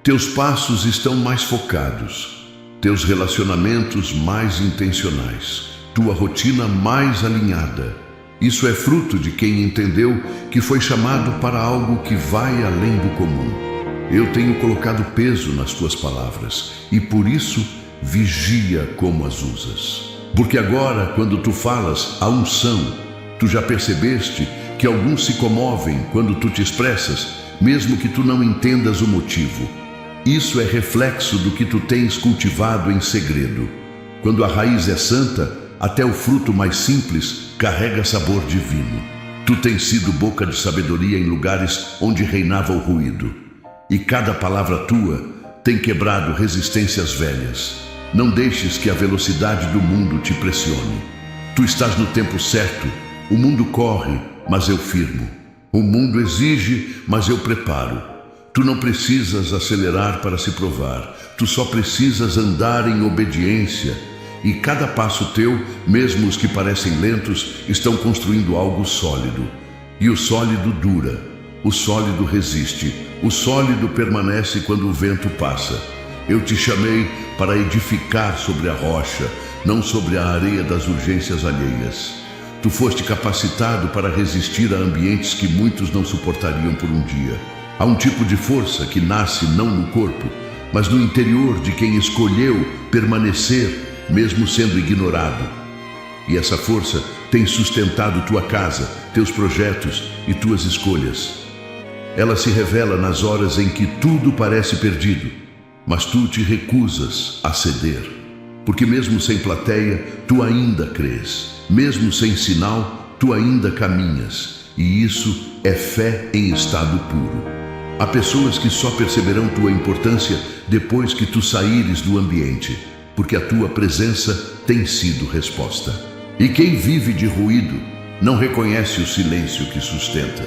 Teus passos estão mais focados, teus relacionamentos mais intencionais, tua rotina mais alinhada. Isso é fruto de quem entendeu que foi chamado para algo que vai além do comum. Eu tenho colocado peso nas tuas palavras e por isso vigia como as usas. Porque agora, quando tu falas a unção, tu já percebeste que alguns se comovem quando tu te expressas, mesmo que tu não entendas o motivo. Isso é reflexo do que tu tens cultivado em segredo. Quando a raiz é santa, até o fruto mais simples carrega sabor divino. Tu tens sido boca de sabedoria em lugares onde reinava o ruído. E cada palavra tua tem quebrado resistências velhas. Não deixes que a velocidade do mundo te pressione. Tu estás no tempo certo. O mundo corre, mas eu firmo. O mundo exige, mas eu preparo. Tu não precisas acelerar para se provar. Tu só precisas andar em obediência. E cada passo teu, mesmo os que parecem lentos, estão construindo algo sólido. E o sólido dura. O sólido resiste. O sólido permanece quando o vento passa. Eu te chamei para edificar sobre a rocha, não sobre a areia das urgências alheias. Tu foste capacitado para resistir a ambientes que muitos não suportariam por um dia. Há um tipo de força que nasce não no corpo, mas no interior de quem escolheu permanecer, mesmo sendo ignorado. E essa força tem sustentado tua casa, teus projetos e tuas escolhas. Ela se revela nas horas em que tudo parece perdido, mas tu te recusas a ceder. Porque mesmo sem plateia, tu ainda crês. Mesmo sem sinal, tu ainda caminhas. E isso é fé em estado puro. Há pessoas que só perceberão tua importância depois que tu saíres do ambiente, porque a tua presença tem sido resposta. E quem vive de ruído não reconhece o silêncio que sustenta.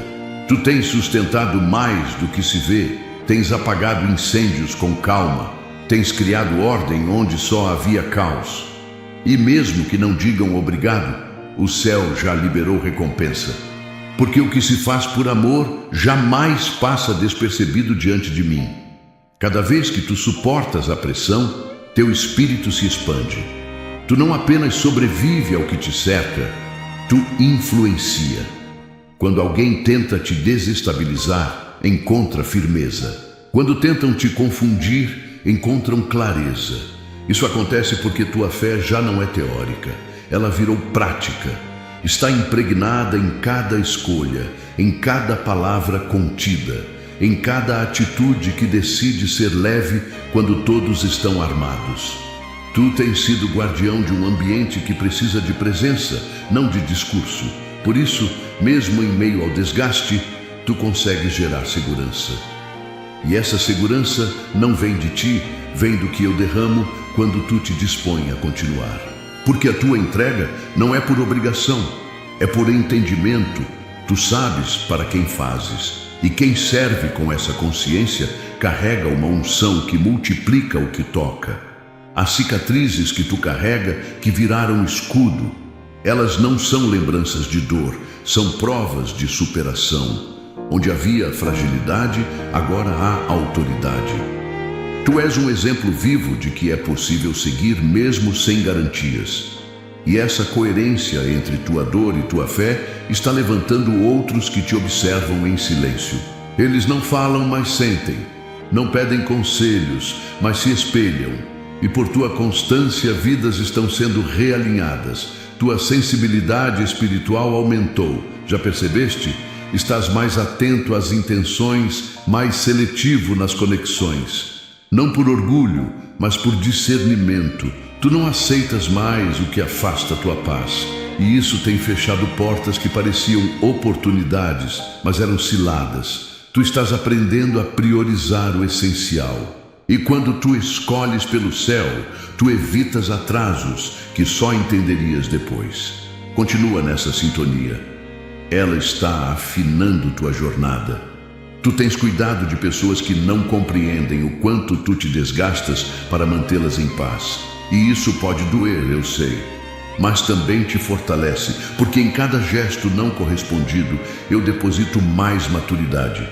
Tu tens sustentado mais do que se vê, tens apagado incêndios com calma, tens criado ordem onde só havia caos. E mesmo que não digam obrigado, o céu já liberou recompensa. Porque o que se faz por amor jamais passa despercebido diante de mim. Cada vez que tu suportas a pressão, teu espírito se expande. Tu não apenas sobrevive ao que te cerca, tu influencia. Quando alguém tenta te desestabilizar, encontra firmeza. Quando tentam te confundir, encontram clareza. Isso acontece porque tua fé já não é teórica, ela virou prática. Está impregnada em cada escolha, em cada palavra contida, em cada atitude que decide ser leve quando todos estão armados. Tu tens sido guardião de um ambiente que precisa de presença, não de discurso. Por isso, mesmo em meio ao desgaste, tu consegues gerar segurança. E essa segurança não vem de ti, vem do que eu derramo quando tu te dispõe a continuar. Porque a tua entrega não é por obrigação, é por entendimento. Tu sabes para quem fazes. E quem serve com essa consciência carrega uma unção que multiplica o que toca. As cicatrizes que tu carrega que viraram escudo, elas não são lembranças de dor, são provas de superação. Onde havia fragilidade, agora há autoridade. Tu és um exemplo vivo de que é possível seguir mesmo sem garantias. E essa coerência entre tua dor e tua fé está levantando outros que te observam em silêncio. Eles não falam, mas sentem. Não pedem conselhos, mas se espelham. E por tua constância, vidas estão sendo realinhadas. Tua sensibilidade espiritual aumentou. Já percebeste? Estás mais atento às intenções, mais seletivo nas conexões. Não por orgulho, mas por discernimento. Tu não aceitas mais o que afasta tua paz. E isso tem fechado portas que pareciam oportunidades, mas eram ciladas. Tu estás aprendendo a priorizar o essencial. E quando tu escolhes pelo céu, tu evitas atrasos que só entenderias depois. Continua nessa sintonia. Ela está afinando tua jornada. Tu tens cuidado de pessoas que não compreendem o quanto tu te desgastas para mantê-las em paz. E isso pode doer, eu sei. Mas também te fortalece, porque em cada gesto não correspondido, eu deposito mais maturidade.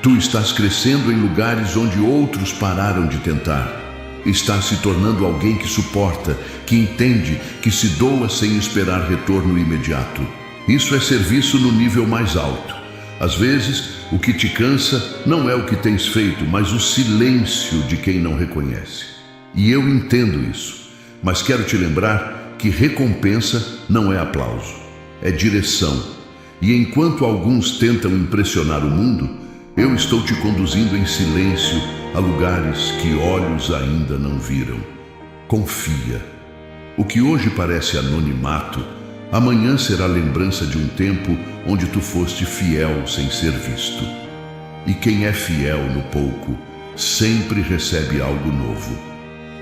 Tu estás crescendo em lugares onde outros pararam de tentar. Estás se tornando alguém que suporta, que entende, que se doa sem esperar retorno imediato. Isso é serviço no nível mais alto. Às vezes, o que te cansa não é o que tens feito, mas o silêncio de quem não reconhece. E eu entendo isso, mas quero te lembrar que recompensa não é aplauso, é direção. E enquanto alguns tentam impressionar o mundo, eu estou te conduzindo em silêncio a lugares que olhos ainda não viram. Confia. O que hoje parece anonimato, amanhã será lembrança de um tempo onde tu foste fiel sem ser visto. E quem é fiel no pouco, sempre recebe algo novo.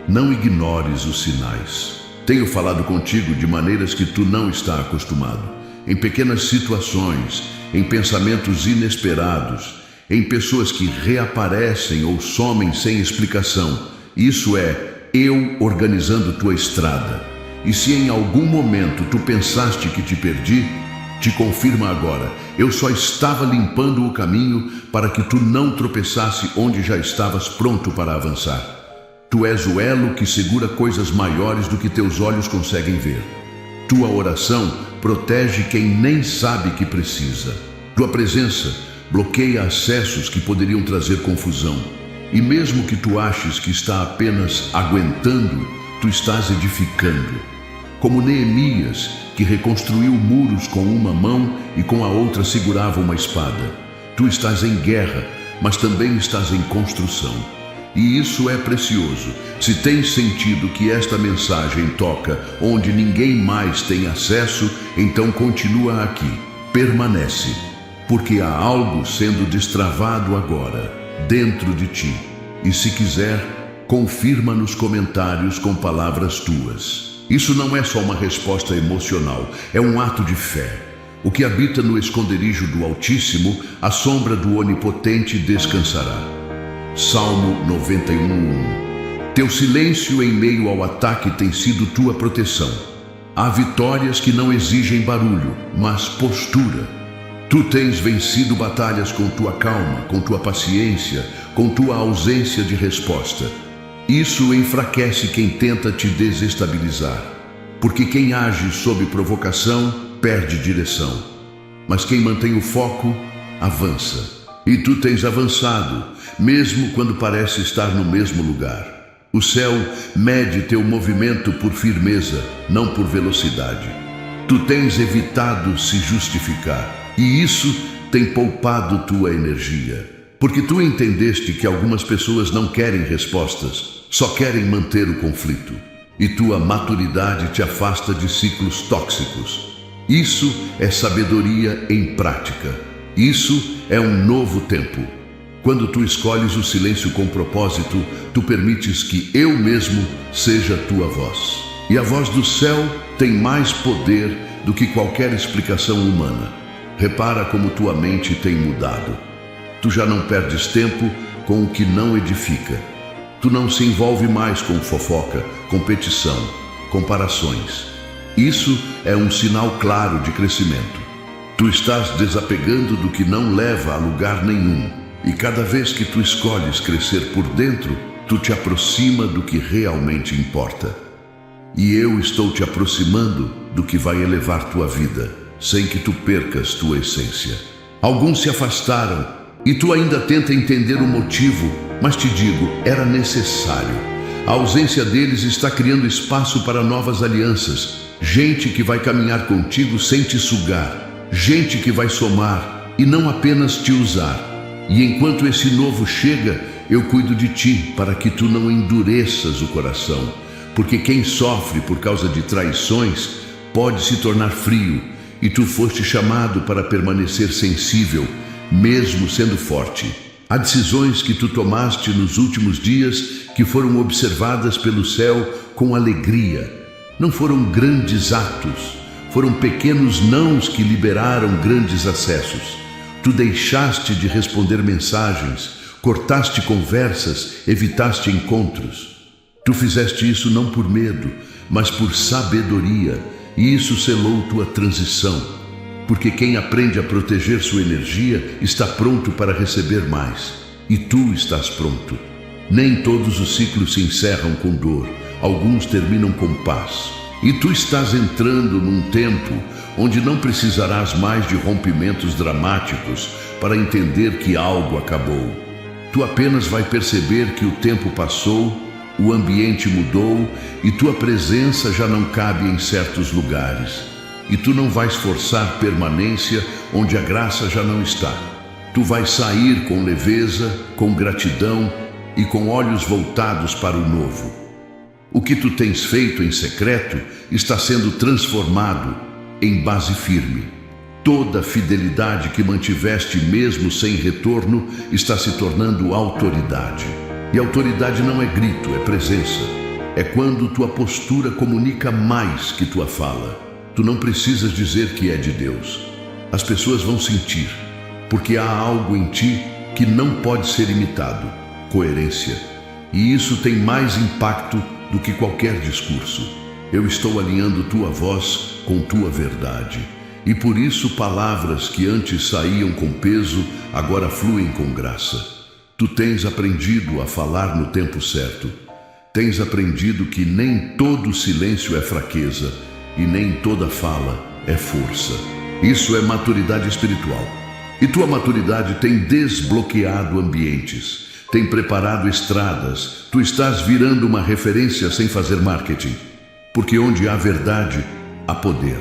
Não ignores os sinais. Tenho falado contigo de maneiras que tu não está acostumado. Em pequenas situações, em pensamentos inesperados, em pessoas que reaparecem ou somem sem explicação. Isso é eu organizando tua estrada. E se em algum momento tu pensaste que te perdi, te confirma agora, eu só estava limpando o caminho para que tu não tropeçasse onde já estavas pronto para avançar. Tu és o elo que segura coisas maiores do que teus olhos conseguem ver. Tua oração protege quem nem sabe que precisa. Tua presença bloqueia acessos que poderiam trazer confusão. E mesmo que tu aches que está apenas aguentando, tu estás edificando. Como Neemias, que reconstruiu muros com uma mão e com a outra segurava uma espada. Tu estás em guerra, mas também estás em construção. E isso é precioso. Se tens sentido que esta mensagem toca onde ninguém mais tem acesso, então continua aqui. Permanece, porque há algo sendo destravado agora, dentro de ti. E se quiser, confirma nos comentários com palavras tuas. Isso não é só uma resposta emocional, é um ato de fé. O que habita no esconderijo do Altíssimo, à sombra do Onipotente descansará. Salmo 91:1. Teu silêncio em meio ao ataque tem sido tua proteção. Há vitórias que não exigem barulho, mas postura. Tu tens vencido batalhas com tua calma, com tua paciência, com tua ausência de resposta. Isso enfraquece quem tenta te desestabilizar, porque quem age sob provocação perde direção. Mas quem mantém o foco, avança. E tu tens avançado, mesmo quando parece estar no mesmo lugar. O céu mede teu movimento por firmeza, não por velocidade. Tu tens evitado se justificar, e isso tem poupado tua energia. Porque tu entendeste que algumas pessoas não querem respostas, só querem manter o conflito. E tua maturidade te afasta de ciclos tóxicos. Isso é sabedoria em prática. Isso é um novo tempo. Quando tu escolhes o silêncio com propósito, tu permites que eu mesmo seja tua voz. E a voz do céu tem mais poder do que qualquer explicação humana. Repara como tua mente tem mudado. Tu já não perdes tempo com o que não edifica. Tu não se envolve mais com fofoca, competição, comparações. Isso é um sinal claro de crescimento. Tu estás desapegando do que não leva a lugar nenhum. E cada vez que tu escolhes crescer por dentro, tu te aproxima do que realmente importa. E eu estou te aproximando do que vai elevar tua vida, sem que tu percas tua essência. Alguns se afastaram, e tu ainda tenta entender o motivo, mas te digo, era necessário. A ausência deles está criando espaço para novas alianças. Gente que vai caminhar contigo sem te sugar. Gente que vai somar e não apenas te usar. E enquanto esse novo chega, eu cuido de ti para que tu não endureças o coração. Porque quem sofre por causa de traições pode se tornar frio. E tu foste chamado para permanecer sensível, mesmo sendo forte. Há decisões que tu tomaste nos últimos dias que foram observadas pelo céu com alegria. Não foram grandes atos. Foram pequenos nãos que liberaram grandes acessos. Tu deixaste de responder mensagens, cortaste conversas, evitaste encontros. Tu fizeste isso não por medo, mas por sabedoria, e isso selou tua transição. Porque quem aprende a proteger sua energia está pronto para receber mais. E tu estás pronto. Nem todos os ciclos se encerram com dor, alguns terminam com paz. E tu estás entrando num tempo onde não precisarás mais de rompimentos dramáticos para entender que algo acabou. Tu apenas vai perceber que o tempo passou, o ambiente mudou e tua presença já não cabe em certos lugares. E tu não vais forçar permanência onde a graça já não está. Tu vais sair com leveza, com gratidão e com olhos voltados para o novo. O que tu tens feito em secreto está sendo transformado em base firme. Toda fidelidade que mantiveste mesmo sem retorno está se tornando autoridade. E autoridade não é grito, é presença. É quando tua postura comunica mais que tua fala. Tu não precisas dizer que é de Deus. As pessoas vão sentir, porque há algo em ti que não pode ser imitado. Coerência. E isso tem mais impacto do que qualquer discurso. Eu estou alinhando tua voz com tua verdade. E por isso palavras que antes saíam com peso, agora fluem com graça. Tu tens aprendido a falar no tempo certo. Tens aprendido que nem todo silêncio é fraqueza, e nem toda fala é força. Isso é maturidade espiritual. E tua maturidade tem desbloqueado ambientes, tem preparado estradas. Tu estás virando uma referência sem fazer marketing. Porque onde há verdade, há poder.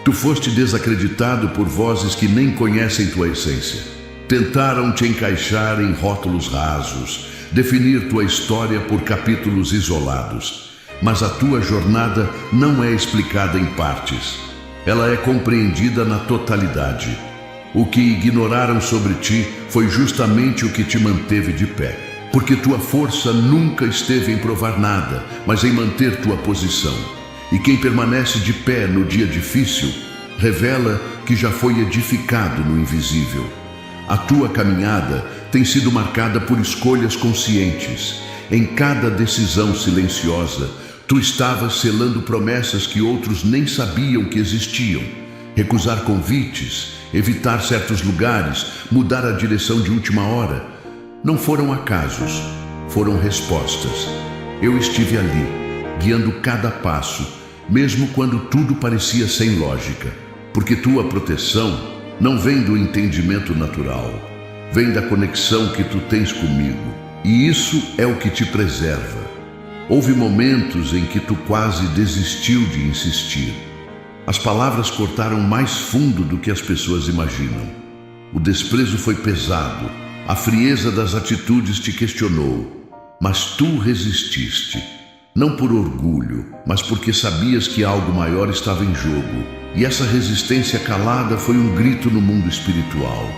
Tu foste desacreditado por vozes que nem conhecem tua essência. Tentaram te encaixar em rótulos rasos, definir tua história por capítulos isolados. Mas a tua jornada não é explicada em partes. Ela é compreendida na totalidade. O que ignoraram sobre ti foi justamente o que te manteve de pé. Porque tua força nunca esteve em provar nada, mas em manter tua posição. E quem permanece de pé no dia difícil, revela que já foi edificado no invisível. A tua caminhada tem sido marcada por escolhas conscientes. Em cada decisão silenciosa, tu estavas selando promessas que outros nem sabiam que existiam. Recusar convites, evitar certos lugares, mudar a direção de última hora. Não foram acasos, foram respostas. Eu estive ali, guiando cada passo, mesmo quando tudo parecia sem lógica. Porque tua proteção não vem do entendimento natural, vem da conexão que tu tens comigo. E isso é o que te preserva. Houve momentos em que tu quase desistiu de insistir. As palavras cortaram mais fundo do que as pessoas imaginam. O desprezo foi pesado, a frieza das atitudes te questionou, mas tu resististe. Não por orgulho, mas porque sabias que algo maior estava em jogo. E essa resistência calada foi um grito no mundo espiritual.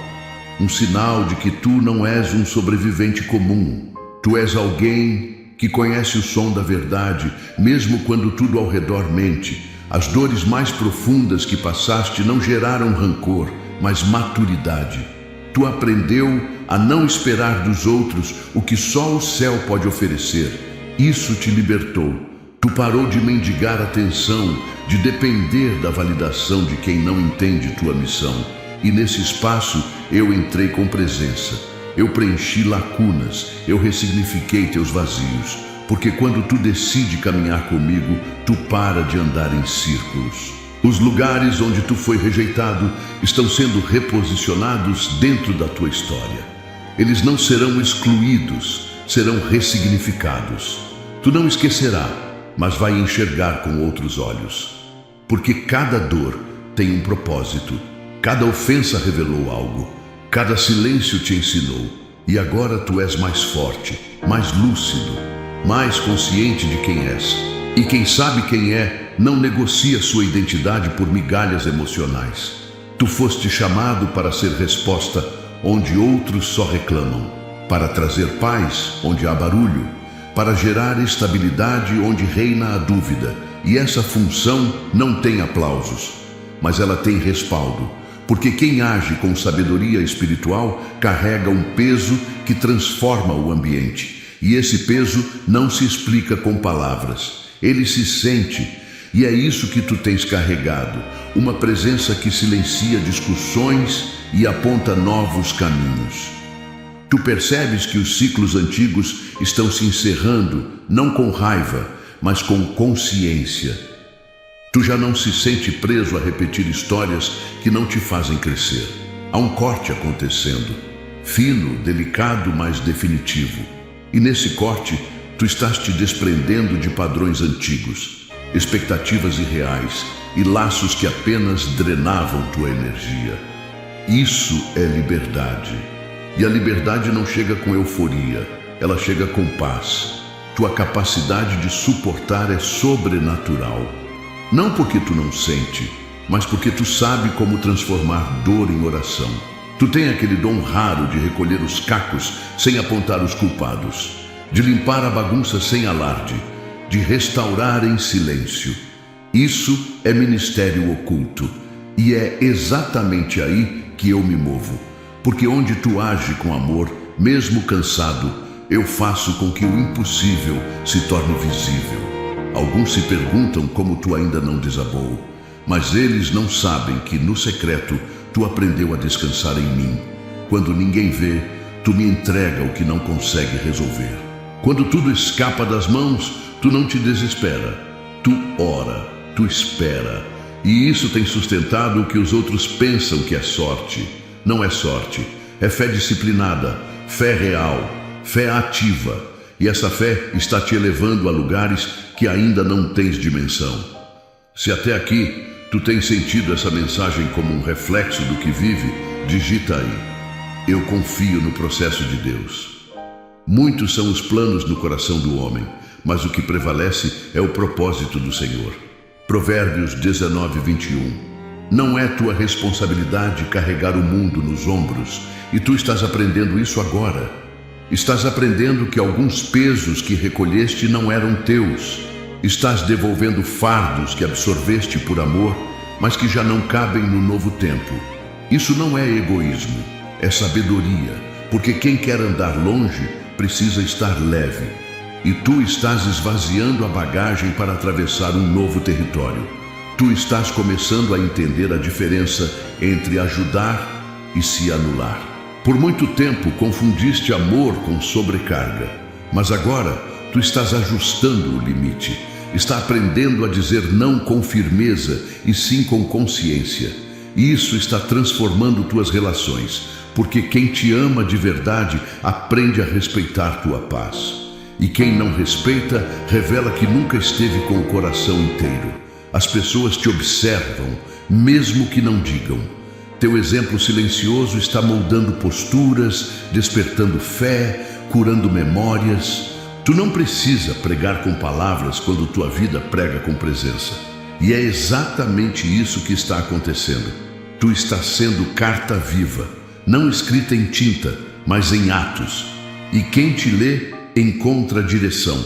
Um sinal de que tu não és um sobrevivente comum. Tu és alguém que conhece o som da verdade, mesmo quando tudo ao redor mente. As dores mais profundas que passaste não geraram rancor, mas maturidade. Tu aprendeu a não esperar dos outros o que só o céu pode oferecer. Isso te libertou. Tu parou de mendigar atenção, de depender da validação de quem não entende tua missão. E nesse espaço eu entrei com presença. Eu preenchi lacunas, eu ressignifiquei teus vazios. Porque quando tu decide caminhar comigo, tu para de andar em círculos. Os lugares onde tu foi rejeitado estão sendo reposicionados dentro da tua história. Eles não serão excluídos, serão ressignificados. Tu não esquecerá, mas vai enxergar com outros olhos. Porque cada dor tem um propósito, cada ofensa revelou algo, cada silêncio te ensinou. E agora tu és mais forte, mais lúcido, mais consciente de quem és. E quem sabe quem é, não negocia sua identidade por migalhas emocionais. Tu foste chamado para ser resposta onde outros só reclamam, para trazer paz onde há barulho, para gerar estabilidade onde reina a dúvida. E essa função não tem aplausos, mas ela tem respaldo, porque quem age com sabedoria espiritual carrega um peso que transforma o ambiente. E esse peso não se explica com palavras, ele se sente. E é isso que tu tens carregado, uma presença que silencia discussões e aponta novos caminhos. Tu percebes que os ciclos antigos estão se encerrando, não com raiva, mas com consciência. Tu já não se sente preso a repetir histórias que não te fazem crescer. Há um corte acontecendo, fino, delicado, mas definitivo. E nesse corte, tu estás te desprendendo de padrões antigos, expectativas irreais e laços que apenas drenavam tua energia. Isso é liberdade. E a liberdade não chega com euforia, ela chega com paz. Tua capacidade de suportar é sobrenatural. Não porque tu não sente, mas porque tu sabe como transformar dor em oração. Tu tem aquele dom raro de recolher os cacos sem apontar os culpados, de limpar a bagunça sem alarde, de restaurar em silêncio. Isso é ministério oculto, e é exatamente aí que eu me movo. Porque onde tu age com amor, mesmo cansado, eu faço com que o impossível se torne visível. Alguns se perguntam como tu ainda não desabou, mas eles não sabem que no secreto tu aprendeu a descansar em mim. Quando ninguém vê, tu me entrega o que não consegue resolver. Quando tudo escapa das mãos, tu não te desespera. Tu ora, tu espera, E isso tem sustentado o que os outros pensam que é sorte. Não é sorte, é fé disciplinada, fé real, fé ativa. E essa fé está te elevando a lugares que ainda não tens dimensão. Se até aqui tu tens sentido essa mensagem como um reflexo do que vive, digita aí: eu confio no processo de Deus. Muitos são os planos no coração do homem, mas o que prevalece é o propósito do Senhor. Provérbios 19:21. Não é tua responsabilidade carregar o mundo nos ombros, e tu estás aprendendo isso agora. Estás aprendendo que alguns pesos que recolheste não eram teus. Estás devolvendo fardos que absorveste por amor, mas que já não cabem no novo tempo. Isso não é egoísmo, é sabedoria, porque quem quer andar longe precisa estar leve. E tu estás esvaziando a bagagem para atravessar um novo território. Tu estás começando a entender a diferença entre ajudar e se anular. Por muito tempo confundiste amor com sobrecarga, mas agora tu estás ajustando o limite. Está aprendendo a dizer não com firmeza e sim com consciência. E isso está transformando tuas relações, porque quem te ama de verdade aprende a respeitar tua paz. E quem não respeita, revela que nunca esteve com o coração inteiro. As pessoas te observam, mesmo que não digam. Teu exemplo silencioso está moldando posturas, despertando fé, curando memórias. Tu não precisa pregar com palavras quando tua vida prega com presença. E é exatamente isso que está acontecendo. Tu estás sendo carta viva, não escrita em tinta, mas em atos. E quem te lê encontra direção.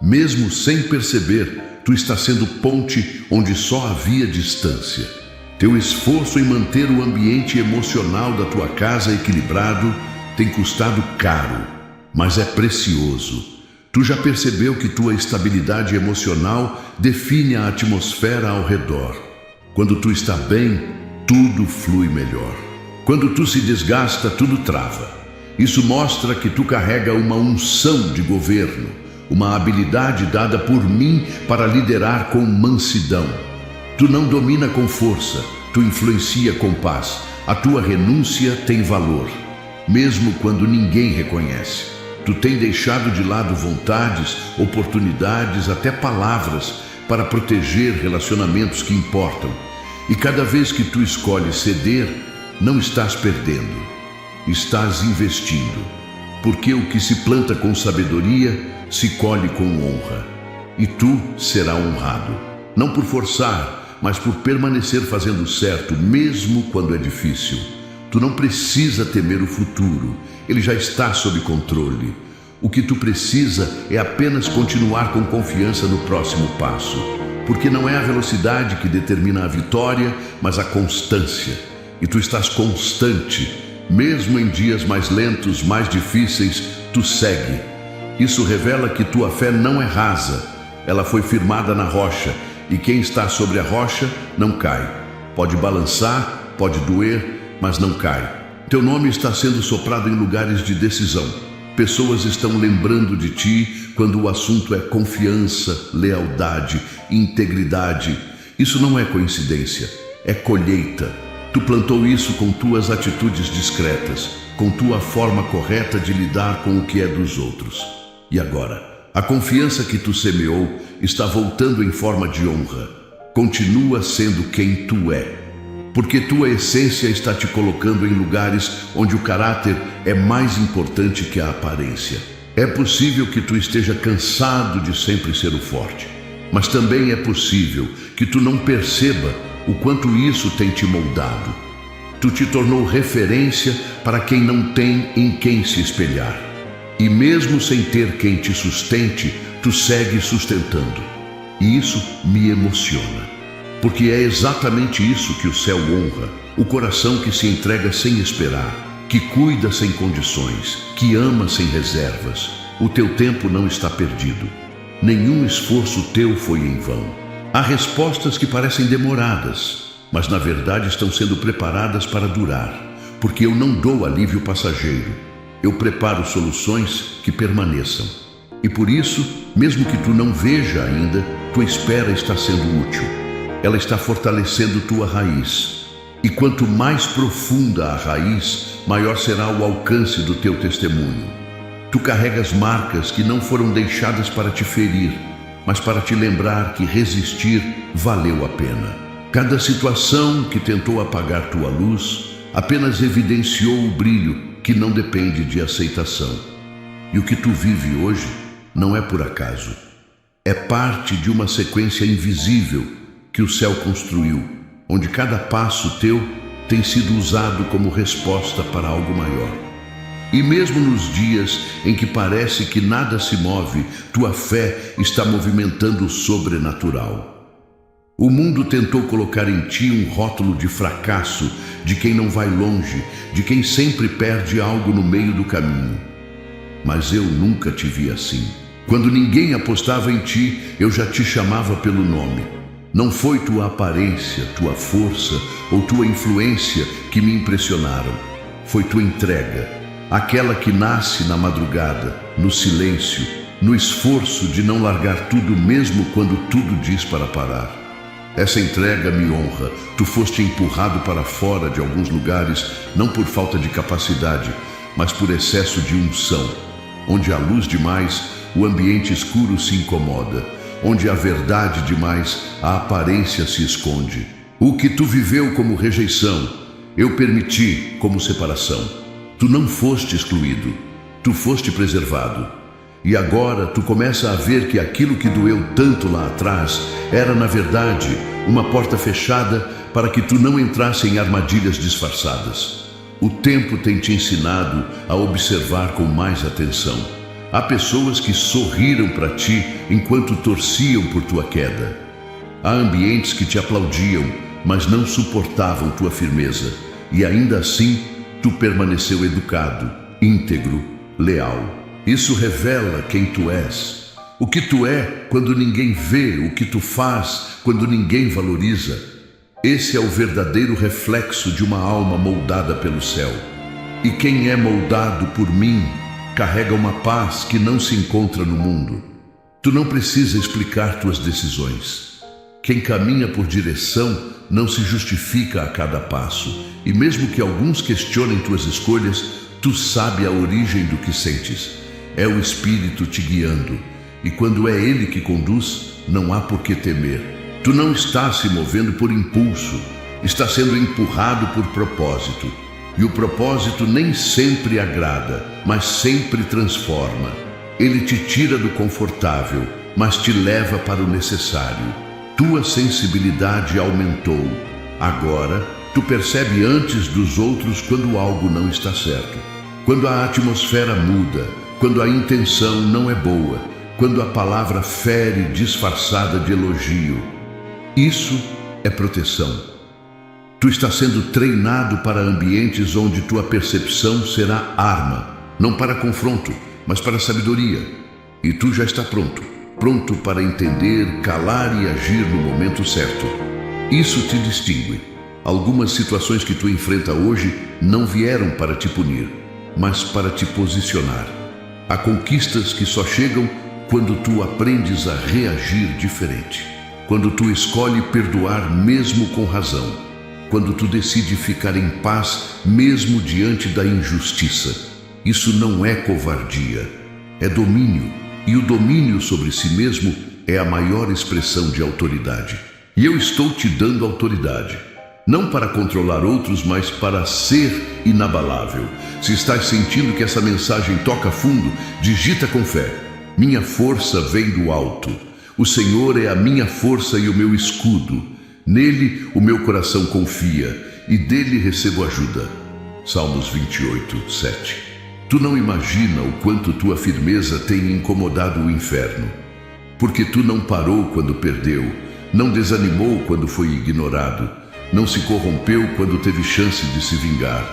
Mesmo sem perceber, tu estás sendo ponte onde só havia distância. Teu esforço em manter o ambiente emocional da tua casa equilibrado tem custado caro, mas é precioso. Tu já percebeu que tua estabilidade emocional define a atmosfera ao redor. Quando tu está bem, tudo flui melhor. Quando tu se desgasta, tudo trava. Isso mostra que tu carrega uma unção de governo, uma habilidade dada por mim para liderar com mansidão. Tu não domina com força, tu influencia com paz. A tua renúncia tem valor, mesmo quando ninguém reconhece. Tu tem deixado de lado vontades, oportunidades, até palavras para proteger relacionamentos que importam. E cada vez que tu escolhes ceder, não estás perdendo, estás investindo. Porque o que se planta com sabedoria, se colhe com honra. E tu será honrado, não por forçar, mas por permanecer fazendo certo, mesmo quando é difícil. Tu não precisa temer o futuro, ele já está sob controle. O que tu precisa é apenas continuar com confiança no próximo passo, porque não é a velocidade que determina a vitória, mas a constância. E tu estás constante, mesmo em dias mais lentos, mais difíceis, tu segue. Isso revela que tua fé não é rasa, ela foi firmada na rocha, e quem está sobre a rocha não cai. Pode balançar, pode doer, mas não cai. Teu nome está sendo soprado em lugares de decisão. Pessoas estão lembrando de ti quando o assunto é confiança, lealdade, integridade. Isso não é coincidência, é colheita. Tu plantou isso com tuas atitudes discretas, com tua forma correta de lidar com o que é dos outros. E agora, a confiança que tu semeou está voltando em forma de honra. Continua sendo quem tu é, porque tua essência está te colocando em lugares onde o caráter é mais importante que a aparência. É possível que tu esteja cansado de sempre ser o forte, mas também é possível que tu não perceba o quanto isso tem te moldado. Tu te tornou referência para quem não tem em quem se espelhar. E mesmo sem ter quem te sustente, tu segue sustentando. E isso me emociona, porque é exatamente isso que o céu honra: o coração que se entrega sem esperar, que cuida sem condições, que ama sem reservas. O teu tempo não está perdido. Nenhum esforço teu foi em vão. Há respostas que parecem demoradas, mas na verdade estão sendo preparadas para durar, porque eu não dou alívio passageiro. Eu preparo soluções que permaneçam. E por isso, mesmo que tu não veja ainda, tua espera está sendo útil. ela está fortalecendo tua raiz. E quanto mais profunda a raiz, maior será o alcance do teu testemunho. Tu carregas marcas que não foram deixadas para te ferir, mas para te lembrar que resistir valeu a pena. Cada situação que tentou apagar tua luz apenas evidenciou o brilho que não depende de aceitação. E o que tu vive hoje não é por acaso. É parte de uma sequência invisível que o céu construiu, onde cada passo teu tem sido usado como resposta para algo maior. E mesmo nos dias em que parece que nada se move, tua fé está movimentando o sobrenatural. O mundo tentou colocar em ti um rótulo de fracasso, de quem não vai longe, de quem sempre perde algo no meio do caminho. Mas eu nunca te vi assim. Quando ninguém apostava em ti, eu já te chamava pelo nome. Não foi tua aparência, tua força ou tua influência que me impressionaram. Foi tua entrega, aquela que nasce na madrugada, no silêncio, no esforço de não largar tudo mesmo quando tudo diz para parar. Essa entrega me honra. Tu foste empurrado para fora de alguns lugares, não por falta de capacidade, mas por excesso de unção. Onde há luz demais, o ambiente escuro se incomoda. Onde há verdade demais, a aparência se esconde. O que tu viveu como rejeição, eu permiti como separação. Tu não foste excluído, tu foste preservado. E agora tu começa a ver que aquilo que doeu tanto lá atrás era, na verdade, uma porta fechada para que tu não entrasse em armadilhas disfarçadas. O tempo tem te ensinado a observar com mais atenção. Há pessoas que sorriram para ti enquanto torciam por tua queda. Há ambientes que te aplaudiam, mas não suportavam tua firmeza. E ainda assim, tu permaneceu educado, íntegro, leal. Isso revela quem tu és. O que tu é quando ninguém vê, o que tu faz quando ninguém valoriza. Esse é o verdadeiro reflexo de uma alma moldada pelo céu. E quem é moldado por mim carrega uma paz que não se encontra no mundo. Tu não precisa explicar tuas decisões. Quem caminha por direção não se justifica a cada passo. E mesmo que alguns questionem tuas escolhas, tu sabe a origem do que sentes. É o Espírito te guiando, e quando é Ele que conduz, não há por que temer. Tu não estás se movendo por impulso, está sendo empurrado por propósito. E o propósito nem sempre agrada, mas sempre transforma. Ele te tira do confortável, mas te leva para o necessário. Tua sensibilidade aumentou. Agora, tu percebe antes dos outros quando algo não está certo. Quando a atmosfera muda, quando a intenção não é boa, quando a palavra fere disfarçada de elogio. Isso é proteção. Tu estás sendo treinado para ambientes onde tua percepção será arma, não para confronto, mas para sabedoria. E tu já está pronto para entender, calar e agir no momento certo. Isso te distingue. Algumas situações que tu enfrenta hoje não vieram para te punir, mas para te posicionar. Há conquistas que só chegam quando tu aprendes a reagir diferente. Quando tu escolhe perdoar mesmo com razão. Quando tu decide ficar em paz mesmo diante da injustiça. Isso não é covardia, é domínio. E o domínio sobre si mesmo é a maior expressão de autoridade. E eu estou te dando autoridade. Não para controlar outros, mas para ser inabalável. Se estás sentindo que essa mensagem toca fundo, digita com fé. Minha força vem do alto. O Senhor é a minha força e o meu escudo. Nele o meu coração confia e dele recebo ajuda. Salmos 28, 7. Tu não imagina o quanto tua firmeza tem incomodado o inferno. Porque tu não parou quando perdeu, não desanimou quando foi ignorado, não se corrompeu quando teve chance de se vingar.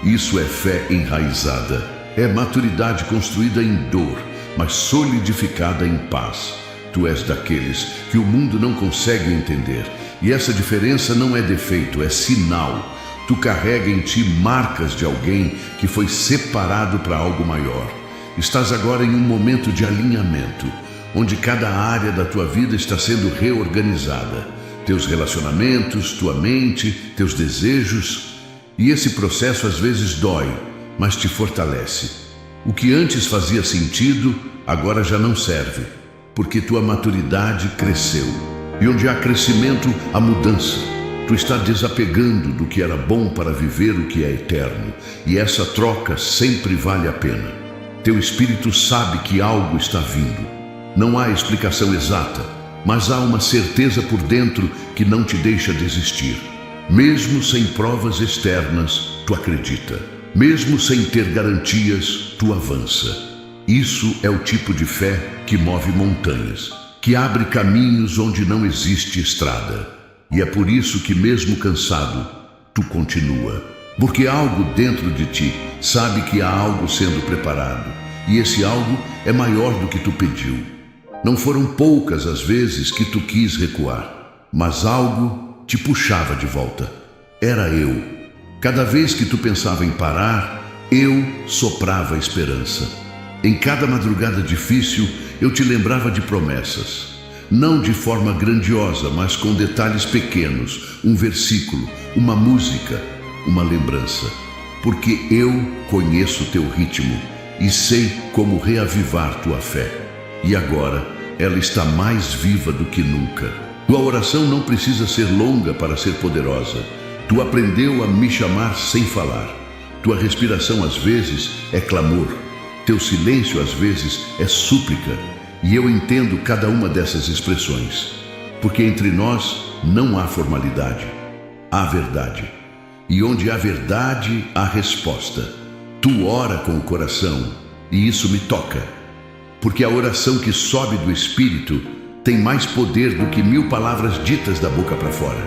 Isso é fé enraizada, é maturidade construída em dor, mas solidificada em paz. Tu és daqueles que o mundo não consegue entender, e essa diferença não é defeito, é sinal. Tu carrega em ti marcas de alguém que foi separado para algo maior. Estás agora em um momento de alinhamento, onde cada área da tua vida está sendo reorganizada. teus relacionamentos, tua mente, teus desejos. E esse processo às vezes dói, mas te fortalece. O que antes fazia sentido, agora já não serve, porque tua maturidade cresceu. E onde há crescimento, há mudança. Tu está desapegando do que era bom para viver o que é eterno, e essa troca sempre vale a pena. Teu espírito sabe que algo está vindo. Não há explicação exata, mas há uma certeza por dentro que não te deixa desistir. Mesmo sem provas externas, tu acredita. Mesmo sem ter garantias, tu avança. Isso é o tipo de fé que move montanhas, que abre caminhos onde não existe estrada. E é por isso que, mesmo cansado, tu continua. Porque algo dentro de ti sabe que há algo sendo preparado. E esse algo é maior do que tu pediu. Não foram poucas as vezes que tu quis recuar, mas algo te puxava de volta. Era eu. Cada vez que tu pensava em parar, eu soprava esperança. Em cada madrugada difícil, eu te lembrava de promessas. Não de forma grandiosa, mas com detalhes pequenos, um versículo, uma música, uma lembrança. Porque eu conheço teu ritmo e sei como reavivar tua fé. E agora, ela está mais viva do que nunca. Tua oração não precisa ser longa para ser poderosa. Tu aprendeu a me chamar sem falar. Tua respiração às vezes é clamor. Teu silêncio às vezes é súplica. E eu entendo cada uma dessas expressões, porque entre nós não há formalidade, há verdade. E onde há verdade, há resposta. Tu ora com o coração, e isso me toca, porque a oração que sobe do Espírito tem mais poder do que 1000 palavras ditas da boca para fora.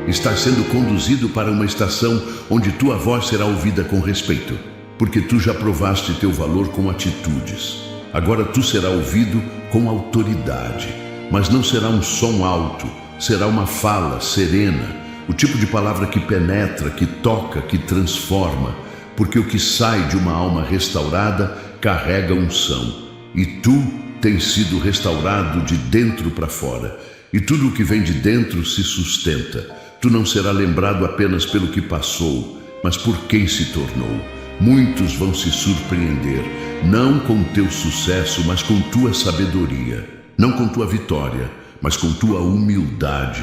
Estás sendo conduzido para uma estação onde tua voz será ouvida com respeito, porque tu já provaste teu valor com atitudes. Agora tu será ouvido com autoridade, mas não será um som alto, será uma fala serena, o tipo de palavra que penetra, que toca, que transforma, porque o que sai de uma alma restaurada carrega unção. E tu tens sido restaurado de dentro para fora, e tudo o que vem de dentro se sustenta. Tu não será lembrado apenas pelo que passou, mas por quem se tornou. Muitos vão se surpreender, não com teu sucesso, mas com tua sabedoria. Não com tua vitória, mas com tua humildade.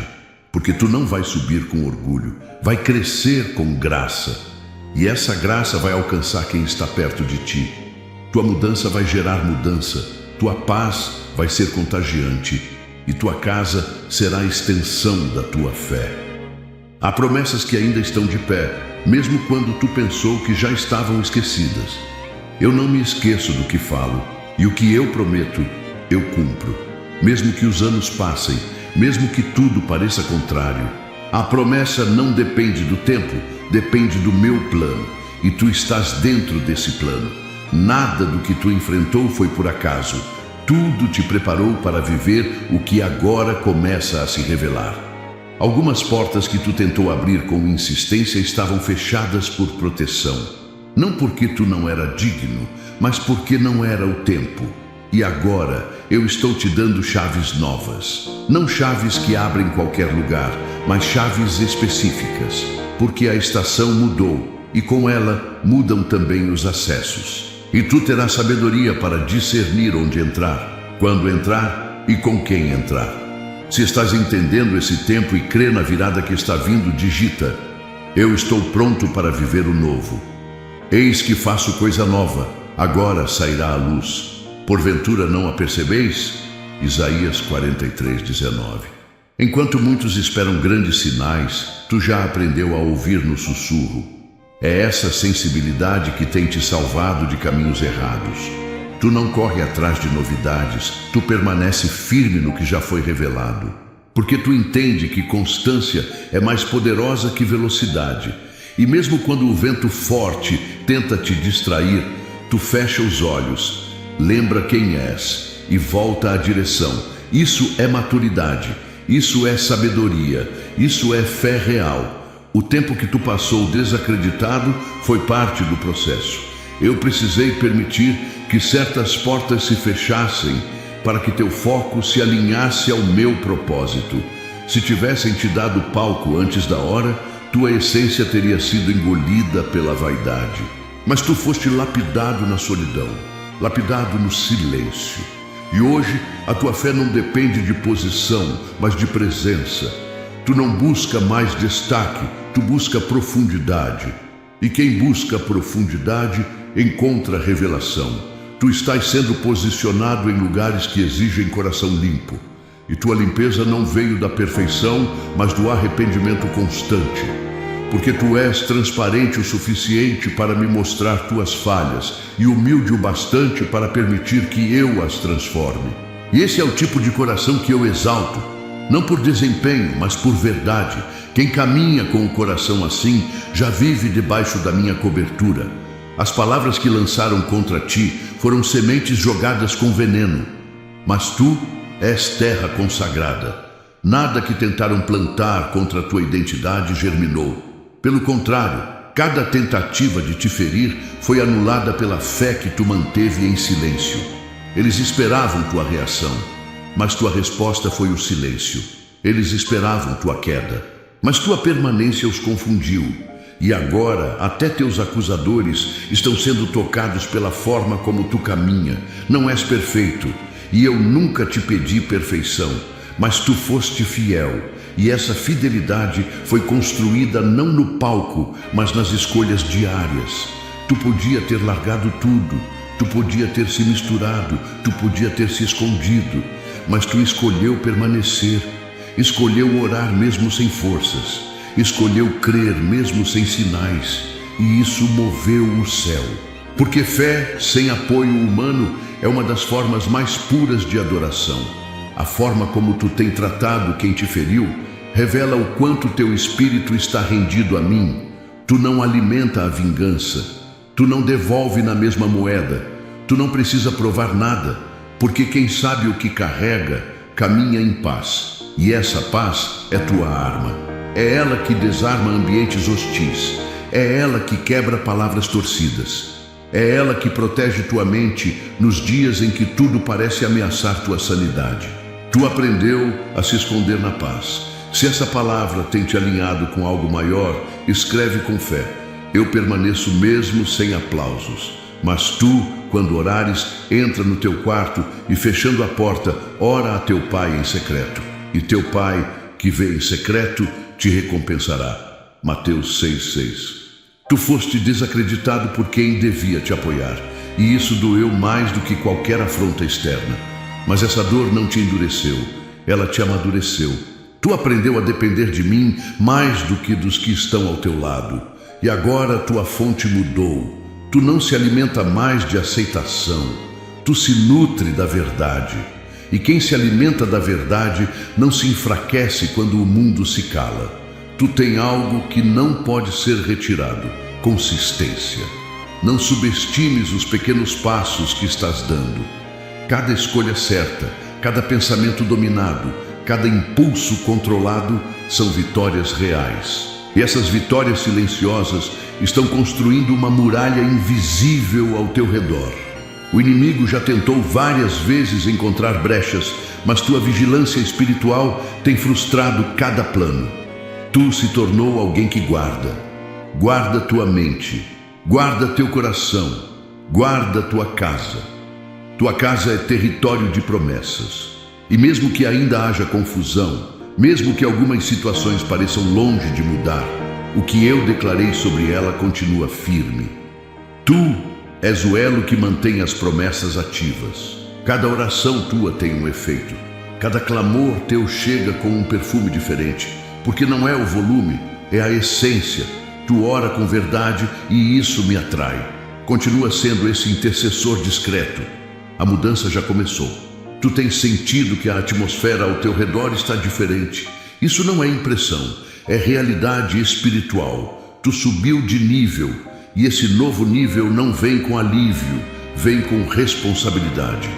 Porque tu não vai subir com orgulho, vai crescer com graça. E essa graça vai alcançar quem está perto de ti. Tua mudança vai gerar mudança, tua paz vai ser contagiante, e tua casa será a extensão da tua fé. Há promessas que ainda estão de pé, mesmo quando tu pensou que já estavam esquecidas. Eu não me esqueço do que falo, e o que eu prometo, eu cumpro. Mesmo que os anos passem, mesmo que tudo pareça contrário, a promessa não depende do tempo, depende do meu plano, e tu estás dentro desse plano. Nada do que tu enfrentou foi por acaso. Tudo te preparou para viver o que agora começa a se revelar. Algumas portas que tu tentou abrir com insistência estavam fechadas por proteção. Não porque tu não era digno, mas porque não era o tempo. E agora eu estou te dando chaves novas. Não chaves que abrem qualquer lugar, mas chaves específicas. Porque a estação mudou e com ela mudam também os acessos. E tu terás sabedoria para discernir onde entrar, quando entrar e com quem entrar. Se estás entendendo esse tempo e crê na virada que está vindo, digita: eu estou pronto para viver o novo. Eis que faço coisa nova, agora sairá a luz. Porventura não a percebeis? Isaías 43:19. Enquanto muitos esperam grandes sinais, tu já aprendeu a ouvir no sussurro. É essa sensibilidade que tem te salvado de caminhos errados. Tu não corre atrás de novidades, tu permanece firme no que já foi revelado. Porque tu entende que constância é mais poderosa que velocidade. E mesmo quando o vento forte tenta te distrair, tu fecha os olhos, lembra quem és e volta à direção. Isso é maturidade, isso é sabedoria, isso é fé real. O tempo que tu passou desacreditado foi parte do processo. Eu precisei permitir que certas portas se fechassem para que teu foco se alinhasse ao meu propósito. Se tivessem te dado palco antes da hora, tua essência teria sido engolida pela vaidade. Mas tu foste lapidado na solidão, lapidado no silêncio. E hoje a tua fé não depende de posição, mas de presença. Tu não busca mais destaque, tu busca profundidade. E quem busca profundidade encontra revelação. Tu estás sendo posicionado em lugares que exigem coração limpo. E tua limpeza não veio da perfeição, mas do arrependimento constante. Porque tu és transparente o suficiente para me mostrar tuas falhas e humilde o bastante para permitir que eu as transforme. E esse é o tipo de coração que eu exalto, não por desempenho, mas por verdade. Quem caminha com o coração assim já vive debaixo da minha cobertura. As palavras que lançaram contra ti foram sementes jogadas com veneno, mas tu és terra consagrada. Nada que tentaram plantar contra a tua identidade germinou. Pelo contrário, cada tentativa de te ferir foi anulada pela fé que tu manteve em silêncio. Eles esperavam tua reação, mas tua resposta foi o silêncio. Eles esperavam tua queda, mas tua permanência os confundiu. E agora, até teus acusadores estão sendo tocados pela forma como tu caminha. Não és perfeito, e eu nunca te pedi perfeição, mas tu foste fiel. E essa fidelidade foi construída não no palco, mas nas escolhas diárias. Tu podia ter largado tudo, tu podia ter se misturado, tu podia ter se escondido, mas tu escolheu permanecer, escolheu orar mesmo sem forças, escolheu crer mesmo sem sinais, e isso moveu o céu. Porque fé sem apoio humano é uma das formas mais puras de adoração. A forma como tu tem tratado quem te feriu revela o quanto teu espírito está rendido a mim. Tu não alimenta a vingança, tu não devolve na mesma moeda, tu não precisa provar nada, porque quem sabe o que carrega, caminha em paz, e essa paz é tua arma. É ela que desarma ambientes hostis, é ela que quebra palavras torcidas, é ela que protege tua mente nos dias em que tudo parece ameaçar tua sanidade. Tu aprendeu a se esconder na paz. Se essa palavra tem te alinhado com algo maior, escreve com fé. Eu permaneço mesmo sem aplausos. Mas tu, quando orares, entra no teu quarto e, fechando a porta, ora a teu pai em secreto. E teu pai, que vê em secreto, te recompensará. Mateus 6,6. Tu foste desacreditado por quem devia te apoiar, e isso doeu mais do que qualquer afronta externa. Mas essa dor não te endureceu, ela te amadureceu. Tu aprendeu a depender de mim mais do que dos que estão ao teu lado. E agora tua fonte mudou. Tu não se alimenta mais de aceitação. Tu se nutre da verdade. E quem se alimenta da verdade não se enfraquece quando o mundo se cala. Tu tem algo que não pode ser retirado: consistência. Não subestimes os pequenos passos que estás dando. Cada escolha certa, cada pensamento dominado, cada impulso controlado são vitórias reais. E essas vitórias silenciosas estão construindo uma muralha invisível ao teu redor. O inimigo já tentou várias vezes encontrar brechas, mas tua vigilância espiritual tem frustrado cada plano. Tu se tornou alguém que guarda. Guarda tua mente, guarda teu coração, guarda tua casa. Tua casa é território de promessas. E mesmo que ainda haja confusão, mesmo que algumas situações pareçam longe de mudar, o que eu declarei sobre ela continua firme. Tu és o elo que mantém as promessas ativas. Cada oração tua tem um efeito. Cada clamor teu chega com um perfume diferente, porque não é o volume, é a essência. Tu ora com verdade e isso me atrai. Continua sendo esse intercessor discreto. A mudança já começou. Tu tens sentido que a atmosfera ao teu redor está diferente. Isso não é impressão, é realidade espiritual. Tu subiu de nível, e esse novo nível não vem com alívio, vem com responsabilidade,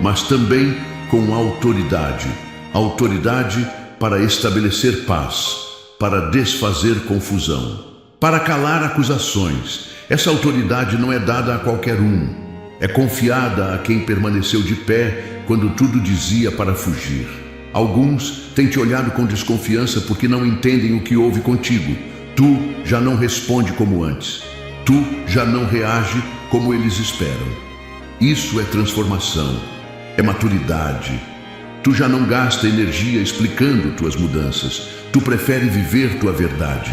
mas também com autoridade. Autoridade para estabelecer paz, para desfazer confusão, para calar acusações. Essa autoridade não é dada a qualquer um. É confiada a quem permaneceu de pé quando tudo dizia para fugir. Alguns têm te olhado com desconfiança porque não entendem o que houve contigo. Tu já não responde como antes. Tu já não reage como eles esperam. Isso é transformação, é maturidade. Tu já não gasta energia explicando tuas mudanças. Tu prefere viver tua verdade.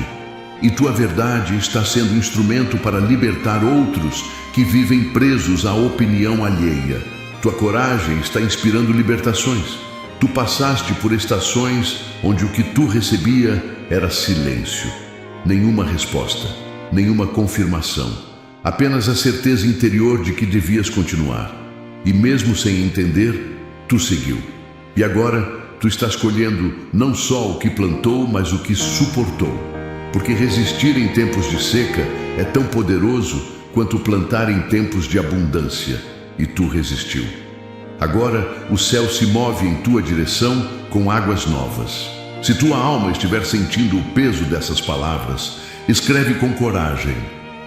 E tua verdade está sendo instrumento para libertar outros que vivem presos à opinião alheia. Tua coragem está inspirando libertações. Tu passaste por estações onde o que tu recebia era silêncio. Nenhuma resposta, nenhuma confirmação. Apenas a certeza interior de que devias continuar. E mesmo sem entender, tu seguiu. E agora, tu estás colhendo não só o que plantou, mas o que suportou. Porque resistir em tempos de seca é tão poderoso quanto plantar em tempos de abundância. E tu resistiu. Agora, o céu se move em tua direção com águas novas. Se tua alma estiver sentindo o peso dessas palavras, escreve com coragem: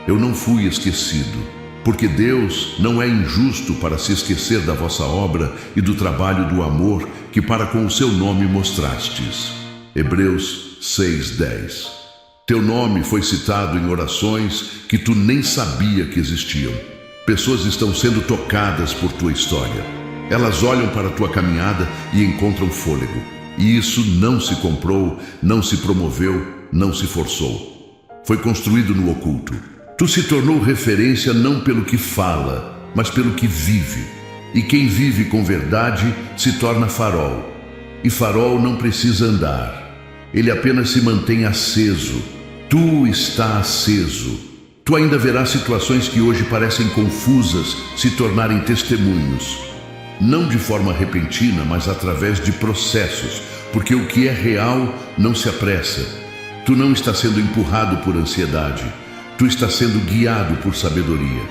eu não fui esquecido, porque Deus não é injusto para se esquecer da vossa obra e do trabalho do amor que para com o seu nome mostrastes. Hebreus 6:10. Teu nome foi citado em orações que tu nem sabia que existiam. Pessoas estão sendo tocadas por tua história. Elas olham para a tua caminhada e encontram fôlego. E isso não se comprou, não se promoveu, não se forçou. Foi construído no oculto. Tu se tornou referência não pelo que fala, mas pelo que vive. E quem vive com verdade se torna farol. E farol não precisa andar. Ele apenas se mantém aceso. Tu está aceso. Tu ainda verás situações que hoje parecem confusas se tornarem testemunhos. Não de forma repentina, mas através de processos, porque o que é real não se apressa. Tu não está sendo empurrado por ansiedade, tu está sendo guiado por sabedoria.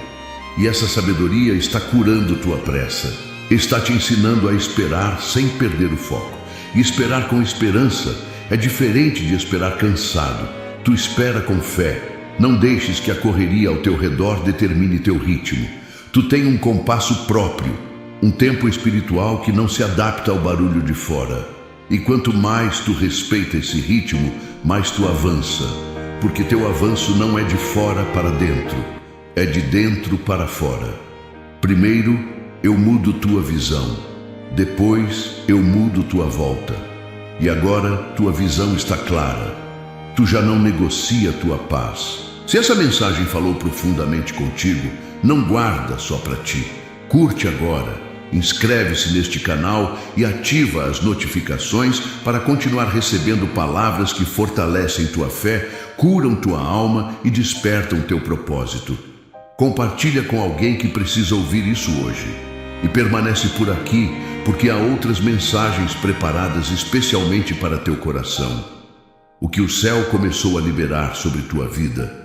E essa sabedoria está curando tua pressa, está te ensinando a esperar sem perder o foco. E esperar com esperança é diferente de esperar cansado. Tu espera com fé, não deixes que a correria ao teu redor determine teu ritmo. Tu tem um compasso próprio, um tempo espiritual que não se adapta ao barulho de fora. E quanto mais tu respeita esse ritmo, mais tu avança. Porque teu avanço não é de fora para dentro, é de dentro para fora. Primeiro, eu mudo tua visão. Depois, eu mudo tua volta. E agora, tua visão está clara. Tu já não negocia tua paz. Se essa mensagem falou profundamente contigo, não guarda só para ti. Curte agora. Inscreve-se neste canal e ativa as notificações para continuar recebendo palavras que fortalecem tua fé, curam tua alma e despertam teu propósito. Compartilha com alguém que precisa ouvir isso hoje. E permanece por aqui, porque há outras mensagens preparadas especialmente para teu coração. O que o céu começou a liberar sobre tua vida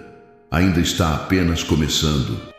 ainda está apenas começando.